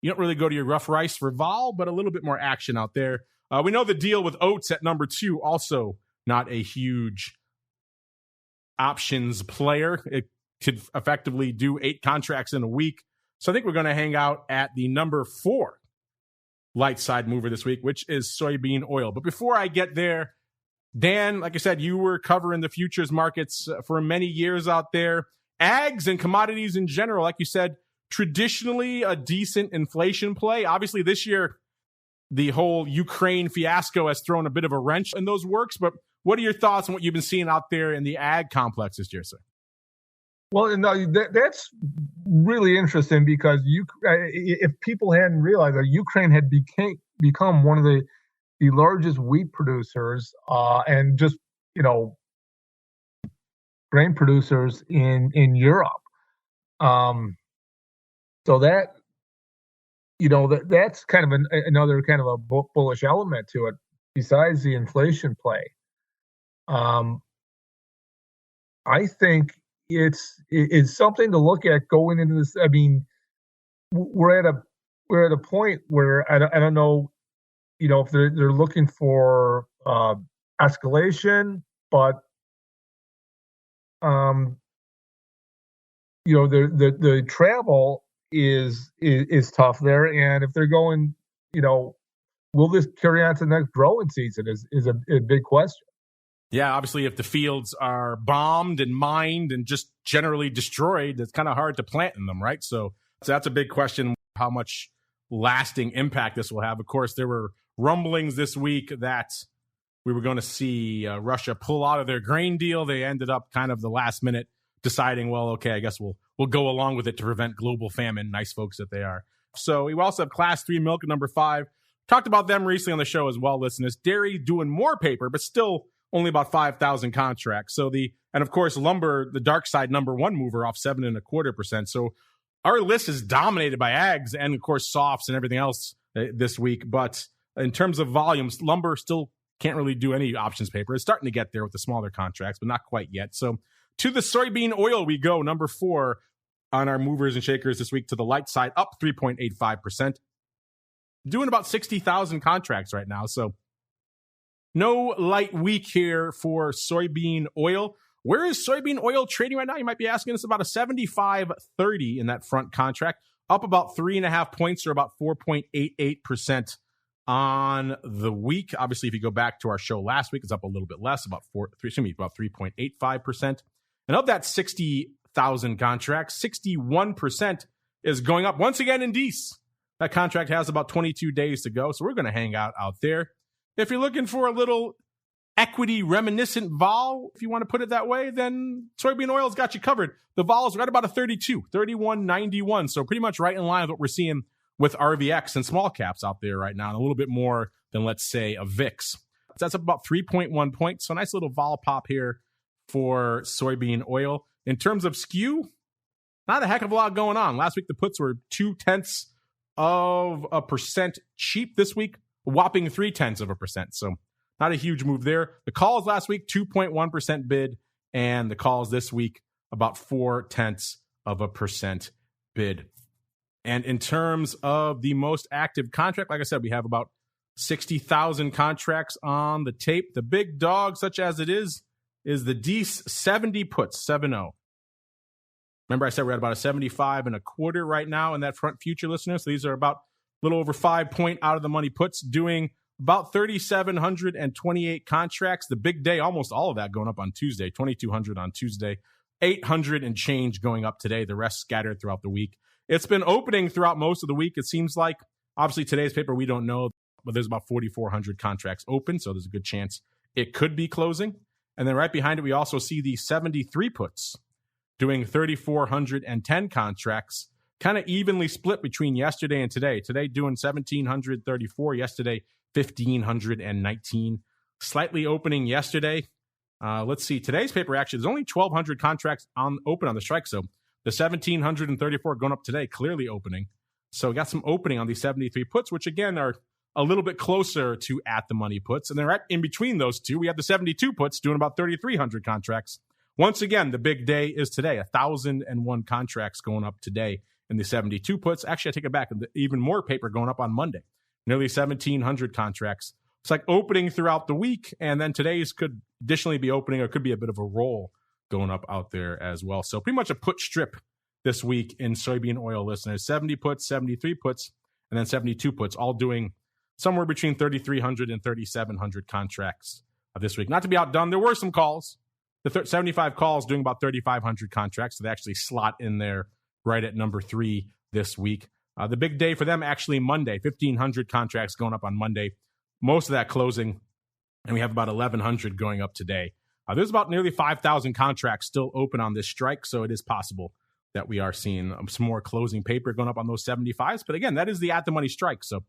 you don't really go to your rough rice for vol, but a little bit more action out there. We know the deal with oats at number 2, also not a huge options player. It could effectively do 8 contracts in a week. So I think we're going to hang out at the number 4 light side mover this week, which is soybean oil. But before I get there, Dan, like I said, you were covering the futures markets for many years out there. Ags and commodities in general, like you said, traditionally a decent inflation play. Obviously, this year, the whole Ukraine fiasco has thrown a bit of a wrench in those works. But what are your thoughts on what you've been seeing out there in the ag complex this year, sir? Well, no, that's really interesting because if people hadn't realized that Ukraine had become one of the largest wheat producers and just, grain producers in Europe. So that, that's kind of another kind of a bullish element to it besides the inflation play. I think it's something to look at going into this. I mean, we're at a point where I don't know, if they're looking for escalation, but the travel is tough there, and if they're going, will this carry on to the next growing season is a big question. Yeah, obviously, if the fields are bombed and mined and just generally destroyed, it's kind of hard to plant in them, right? So that's a big question, how much lasting impact this will have. Of course, there were rumblings this week that we were going to see Russia pull out of their grain deal. They ended up kind of the last minute deciding, well, okay, I guess we'll go along with it to prevent global famine. Nice folks that they are. So we also have Class 3 milk at number 5. Talked about them recently on the show as well, listeners. Dairy doing more paper, but still only about 5,000 contracts. And of course, lumber, the dark side number 1 mover off 7.25%. So our list is dominated by ags and of course softs and everything else this week. But in terms of volumes, lumber still can't really do any options paper. It's starting to get there with the smaller contracts, but not quite yet. So to the soybean oil we go, number 4 on our movers and shakers this week, to the light side, up 3.85%. Doing about 60,000 contracts right now. So no light week here for soybean oil. Where is soybean oil trading right now? You might be asking. It's about a 75.30 in that front contract, up about 3.5 points or about 4.88% on the week. Obviously, if you go back to our show last week, it's up a little bit less, about 3.85%. And of that 60,000 contracts, 61% is going up once again in Dees. That contract has about 22 days to go, so we're going to hang out there. If you're looking for a little equity reminiscent vol, if you want to put it that way, then soybean oil's got you covered. The vol is right about a 32, 31.91, so pretty much right in line with what we're seeing with RVX and small caps out there right now, and a little bit more than, let's say, a VIX. So that's up about 3.1 points, so a nice little vol pop here for soybean oil. In terms of skew, not a heck of a lot going on. Last week, the puts were 0.2% cheap. This week, a whopping 0.3%. So not a huge move there. The calls last week, 2.1% bid, and the calls this week, about 0.4% bid. And in terms of the most active contract, like I said, we have about 60,000 contracts on the tape. The big dog, such as it is the Dees 70 puts, 7-0. Remember, I said we're at about a 75.25 right now in that front future, listeners. So these are about a little over 5 point out of the money puts, doing about 3,728 contracts. The big day, almost all of that going up on Tuesday, 2,200 on Tuesday, 800 and change going up today. The rest scattered throughout the week. It's been opening throughout most of the week, it seems like. Obviously, today's paper, we don't know, but there's about 4,400 contracts open, so there's a good chance it could be closing. And then right behind it, we also see the 73 puts doing 3,410 contracts, kind of evenly split between yesterday and today. Today doing 1,734, yesterday 1,519. Slightly opening yesterday. Let's see, today's paper actually, there's only 1,200 contracts open on the strike, so the 1,734 going up today, clearly opening. So we got some opening on these 73 puts, which again are a little bit closer to at the money puts. And then right in between those two, we have the 72 puts doing about 3,300 contracts. Once again, the big day is today. 1,001 contracts going up today in the 72 puts. Actually, I take it back. Even more paper going up on Monday. Nearly 1,700 contracts. It's like opening throughout the week, and then today's could additionally be opening, or could be a bit of a roll going up out there as well. So pretty much a put strip this week in soybean oil, listeners. 70 puts, 73 puts, and then 72 puts, all doing somewhere between 3,300 and 3,700 contracts this week. Not to be outdone, there were some calls. The 75 calls doing about 3,500 contracts, so they actually slot in there right at number 3 this week. The big day for them actually Monday, 1,500 contracts going up on Monday. Most of that closing, and we have about 1,100 going up today. There's about nearly 5,000 contracts still open on this strike, so it is possible that we are seeing some more closing paper going up on those 75s. But again, that is the at-the-money strike, so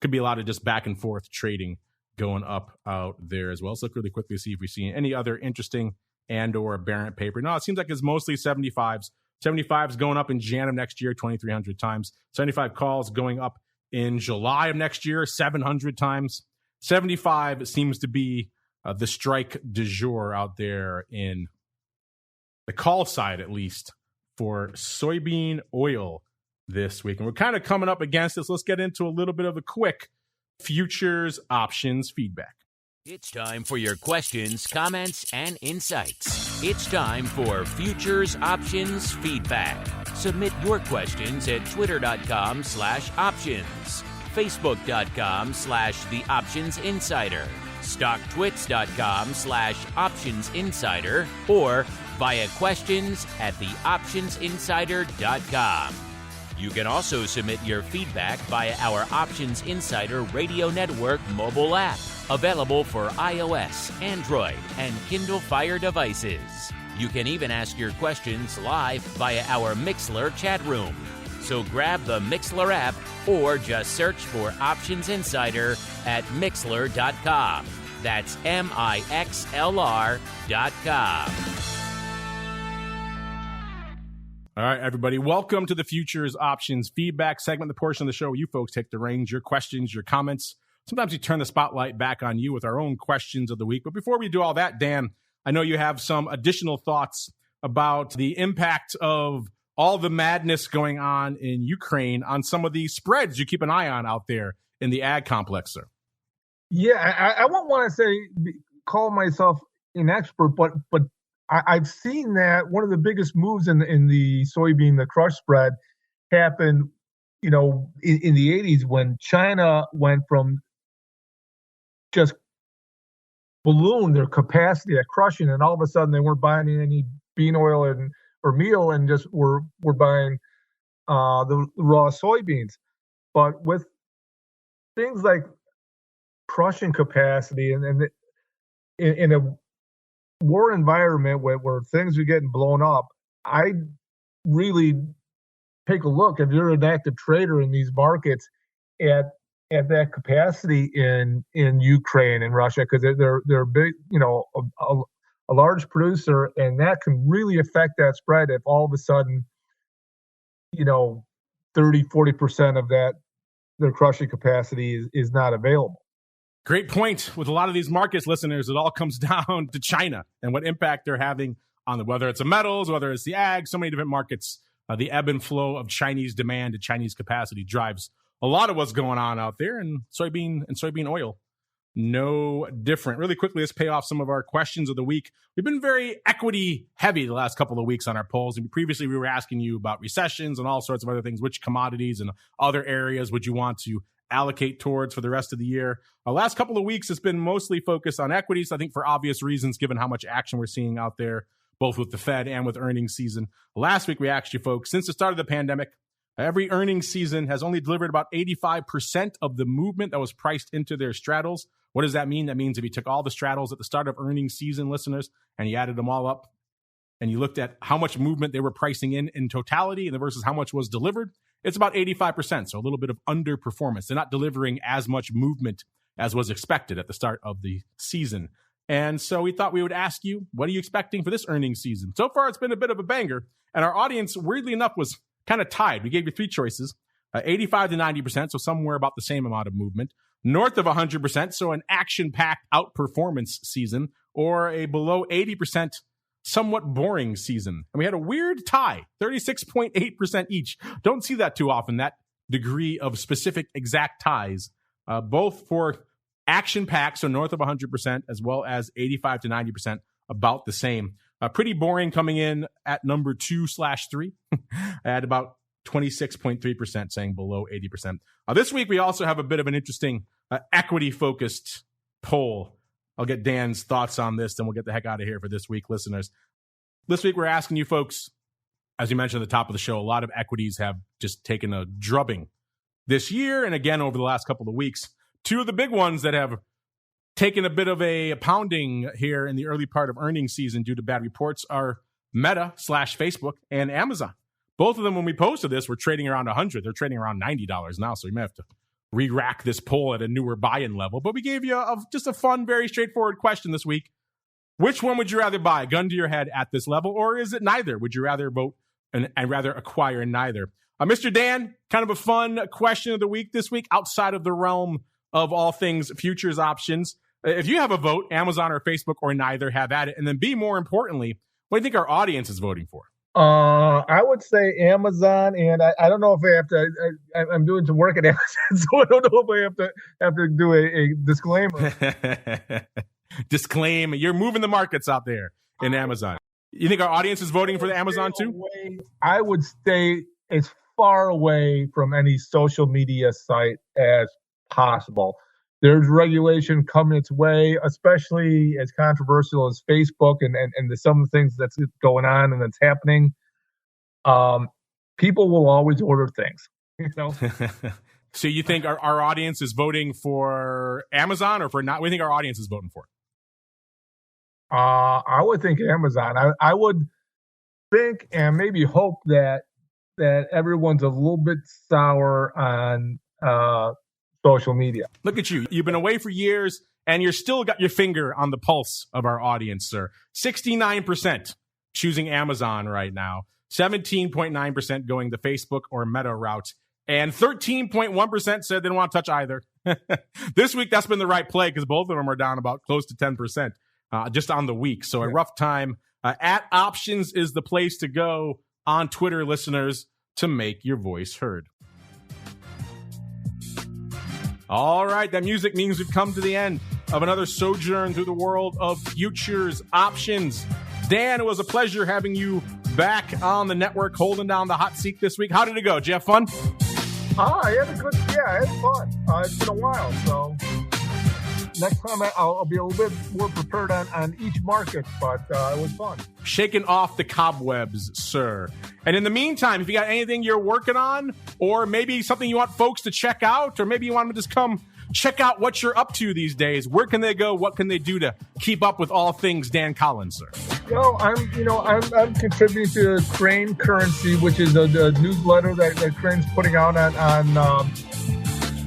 could be a lot of just back and forth trading going up out there as well. Let's look really quickly to see if we see any other interesting and or aberrant paper. No, it seems like it's mostly 75s. 75s going up in Jan of next year, 2,300 times. 75 calls going up in July of next year, 700 times. 75 seems to be the strike du jour out there in the call side, at least, for soybean oil this week. And we're kind of coming up against this. Let's get into a little bit of a quick futures options feedback. It's time for your questions, comments, and insights. It's time for Futures Options Feedback. Submit your questions at twitter.com/options, facebook.com/The Options Insider, stocktwits.com/Options Insider, or via questions@theoptionsinsider.com. You can also submit your feedback via our Options Insider Radio Network mobile app, available for iOS, Android, and Kindle Fire devices. You can even ask your questions live via our Mixlr chat room. So grab the Mixlr app or just search for Options Insider at Mixlr.com. That's MIXLR.com. All right, everybody. Welcome to the Futures Options Feedback segment, the portion of the show where you folks take the reins, your questions, your comments. Sometimes we turn the spotlight back on you with our own questions of the week. But before we do all that, Dan, I know you have some additional thoughts about the impact of all the madness going on in Ukraine on some of the spreads you keep an eye on out there in the ag complex, sir. Yeah, I won't want to call myself an expert, but I've seen that one of the biggest moves in the soybean, the crush spread, happened, in the 80s when China went from just balloon their capacity at crushing, and all of a sudden they weren't buying any bean oil or meal, and just were buying the raw soybeans. But with things like crushing capacity and in a war environment where things are getting blown up, I really take a look, if you're an active trader in these markets, at that capacity in Ukraine and Russia, because they're big, a large producer, and that can really affect that spread if all of a sudden, 30-40% of that their crushing capacity is not available. Great point. With a lot of these markets, listeners, it all comes down to China and what impact they're having on whether it's the metals, whether it's the ag, so many different markets. The ebb and flow of Chinese demand and Chinese capacity drives a lot of what's going on out there, and soybean oil, no different. Really quickly, let's pay off some of our questions of the week. We've been very equity heavy the last couple of weeks on our polls. And previously, we were asking you about recessions and all sorts of other things. Which commodities and other areas would you want to allocate towards for the rest of the year? Our last couple of weeks has been mostly focused on equities, I think for obvious reasons, given how much action we're seeing out there, both with the Fed and with earnings season. Last week, we asked you folks, since the start of the pandemic, every earnings season has only delivered about 85% of the movement that was priced into their straddles. What does that mean? That means if you took all the straddles at the start of earnings season, listeners, and you added them all up, and you looked at how much movement they were pricing in totality and versus how much was delivered, it's about 85%, so a little bit of underperformance. They're not delivering as much movement as was expected at the start of the season. And so we thought we would ask you, what are you expecting for this earnings season? So far, it's been a bit of a banger, and our audience, weirdly enough, was kind of tied. We gave you three choices, 85 to 90%, so somewhere about the same amount of movement, north of 100%, so an action-packed outperformance season, or a below 80%, somewhat boring season. And we had a weird tie, 36.8% each. Don't see that too often, that degree of specific exact ties, both for action-packed, so north of 100%, as well as 85 to 90%, about the same. Pretty boring coming in at number 2/3. At about 26.3%, saying below 80%. This week, we also have a bit of an interesting equity-focused poll. I'll get Dan's thoughts on this, then we'll get the heck out of here for this week, listeners. This week, we're asking you folks, as you mentioned at the top of the show, a lot of equities have just taken a drubbing this year and again over the last couple of weeks. Two of the big ones that have taken a bit of a pounding here in the early part of earnings season due to bad reports are Meta/Facebook and Amazon. Both of them, when we posted this, were trading around $100. They're trading around $90 now, so you may have to re-rack this poll at a newer buy-in level. But we gave you just a fun, very straightforward question this week. Which one would you rather buy? Gun to your head at this level, or is it neither? Would you rather vote and rather acquire neither? Mr. Dan, kind of a fun question of the week this week, outside of the realm of all things futures options. If you have a vote, Amazon or Facebook or neither, have at it. And then B, more importantly, what do you think our audience is voting for? I would say Amazon, and I don't know if I have to. I'm doing some work at Amazon, so I don't know if I have to do a disclaimer. Disclaim. You're moving the markets out there in Amazon. You think our audience is voting for the Amazon too? I would stay as far away from any social media site as possible. There's regulation coming its way, especially as controversial as Facebook and some of the things that's going on and that's happening. People will always order things, So you think our audience is voting for Amazon or for not? What do you think our audience is voting for? I would think Amazon. I would think and maybe hope that everyone's a little bit sour on social media. Look at you. You've been away for years, and you're still got your finger on the pulse of our audience, sir. 69% choosing Amazon right now. 17.9% going the Facebook or Meta route. And 13.1% said they didn't want to touch either. This week, that's been the right play because both of them are down about close to 10% just on the week. So a rough time. At Options is the place to go on Twitter, listeners, to make your voice heard. All right, that music means we've come to the end of another sojourn through the world of futures options. Dan, it was a pleasure having you back on the network, holding down the hot seat this week. How did it go? Did you have fun? I had fun. It's been a while, so next time I'll be a little bit more prepared on each market, but it was fun. Shaking off the cobwebs, sir. And in the meantime, if you got anything you're working on, or maybe something you want folks to check out, or maybe you want them to just come check out what you're up to these days, where can they go? What can they do to keep up with all things Dan Collins, sir? I'm contributing to Crane Currency, which is the newsletter that Crane's putting out on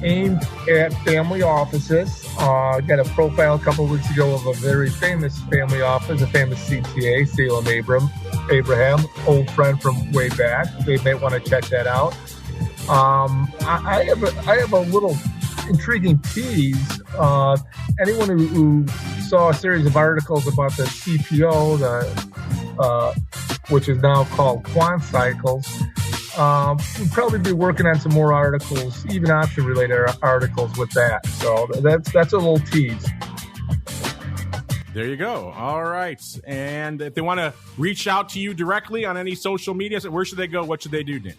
aimed at family offices. I got a profile a couple of weeks ago of a very famous family office, a famous CTA, Salem Abraham, old friend from way back. They may want to check that out. I have a little intriguing tease. Anyone who saw a series of articles about the TPO, which is now called Quant Cycles, we'll probably be working on some more articles, even option-related articles with that. So that's a little tease. There you go. All right. And if they want to reach out to you directly on any social media, where should they go? What should they do, Dan?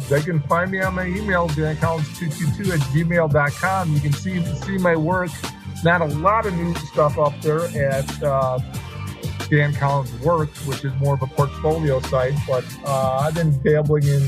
They can find me on my email, dancollins222@gmail.com. You can see my work. Not a lot of new stuff up there at Dan Collins Works, which is more of a portfolio site, but I've been dabbling in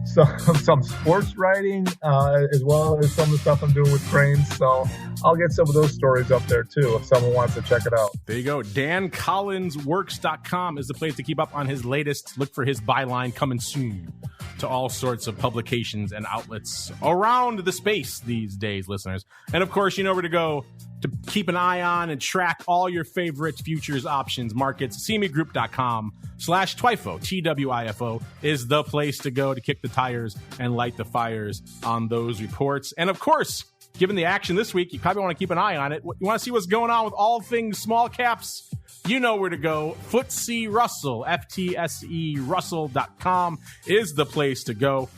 some sports writing as well as some of the stuff I'm doing with Cranes. So I'll get some of those stories up there too if someone wants to check it out. There you go. DanCollinsWorks.com is the place to keep up on his latest. Look for his byline coming soon to all sorts of publications and outlets around the space these days, listeners. And of course, you know where to go to keep an eye on and track all your favorite futures options markets. CMEgroup.com/TWIFO, TWIFO is the place to go to kick the tires and light the fires on those reports. And of course, given the action this week, you probably want to keep an eye on it. You want to see what's going on with all things small caps? You know where to go. FTSE Russell, FTSE Russell.com is the place to go.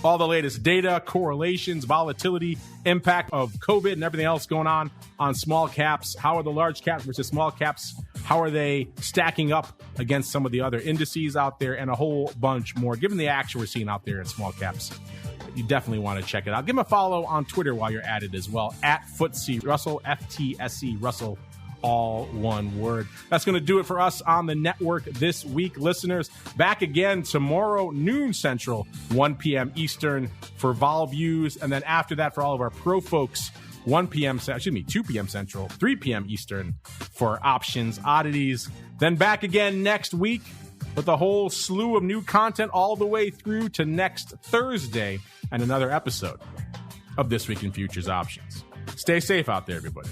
All the latest data, correlations, volatility, impact of COVID and everything else going on small caps. How are the large caps versus small caps? How are they stacking up against some of the other indices out there, and a whole bunch more. Given the action we're seeing out there in small caps, you definitely want to check it out. Give them a follow on Twitter while you're at it as well, at FTSE Russell, FTSE Russell, all one word. That's going to do it for us on the network this week, listeners. Back again tomorrow, noon Central, 1 p.m. Eastern for Vol Views. And then after that, for all of our pro folks, 2 p.m. Central, 3 p.m. Eastern for Options Oddities. Then back again next week with a whole slew of new content all the way through to next Thursday and another episode of This Week in Futures Options. Stay safe out there, everybody.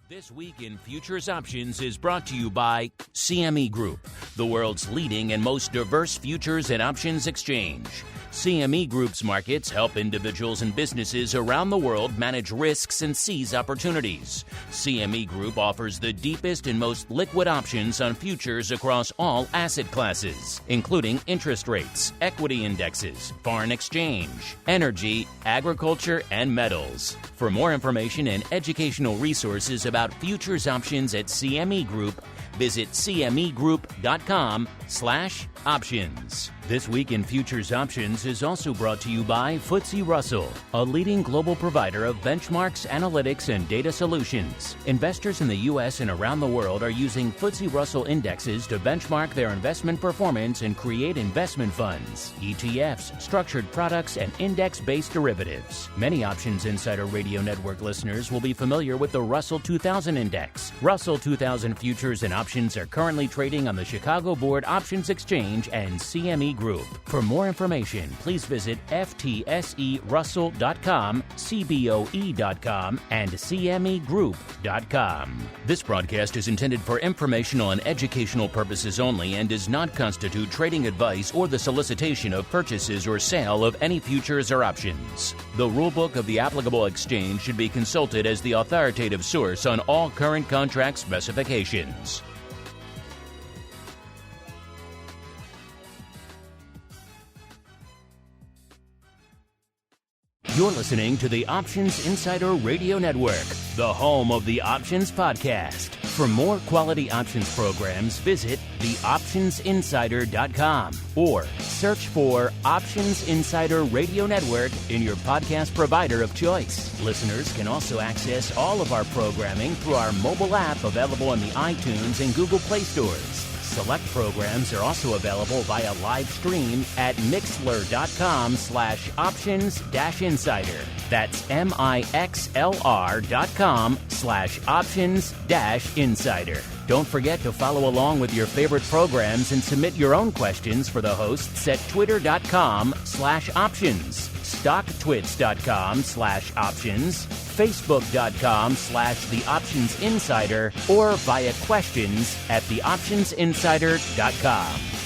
This Week in Futures Options is brought to you by CME Group, the world's leading and most diverse futures and options exchange. CME Group's markets help individuals and businesses around the world manage risks and seize opportunities. CME Group offers the deepest and most liquid options on futures across all asset classes, including interest rates, equity indexes, foreign exchange, energy, agriculture, and metals. For more information and educational resources about futures options at CME Group, visit cmegroup.com/CME. FTSE.com/options. This Week in Futures Options is also brought to you by FTSE Russell, a leading global provider of benchmarks, analytics, and data solutions. Investors in the U.S. and around the world are using FTSE Russell indexes to benchmark their investment performance and create investment funds, ETFs, structured products, and index-based derivatives. Many Options Insider Radio Network listeners will be familiar with the Russell 2000 Index. Russell 2000 futures and options are currently trading on the Chicago Board Options Exchange and CME Group. For more information, please visit FTSERussell.com, CBOE.com, and CMEGroup.com. This broadcast is intended for informational and educational purposes only and does not constitute trading advice or the solicitation of purchases or sale of any futures or options. The rulebook of the applicable exchange should be consulted as the authoritative source on all current contract specifications. You're listening to the Options Insider Radio Network, the home of the Options Podcast. For more quality options programs, visit theoptionsinsider.com or search for Options Insider Radio Network in your podcast provider of choice. Listeners can also access all of our programming through our mobile app available in the iTunes and Google Play stores. Select programs are also available via live stream at mixlr.com/options-insider. That's mixlr.com/options-insider. Don't forget to follow along with your favorite programs and submit your own questions for the hosts at twitter.com/options, stocktwits.com/options, facebook.com/theoptionsinsider, or via questions at theoptionsinsider.com.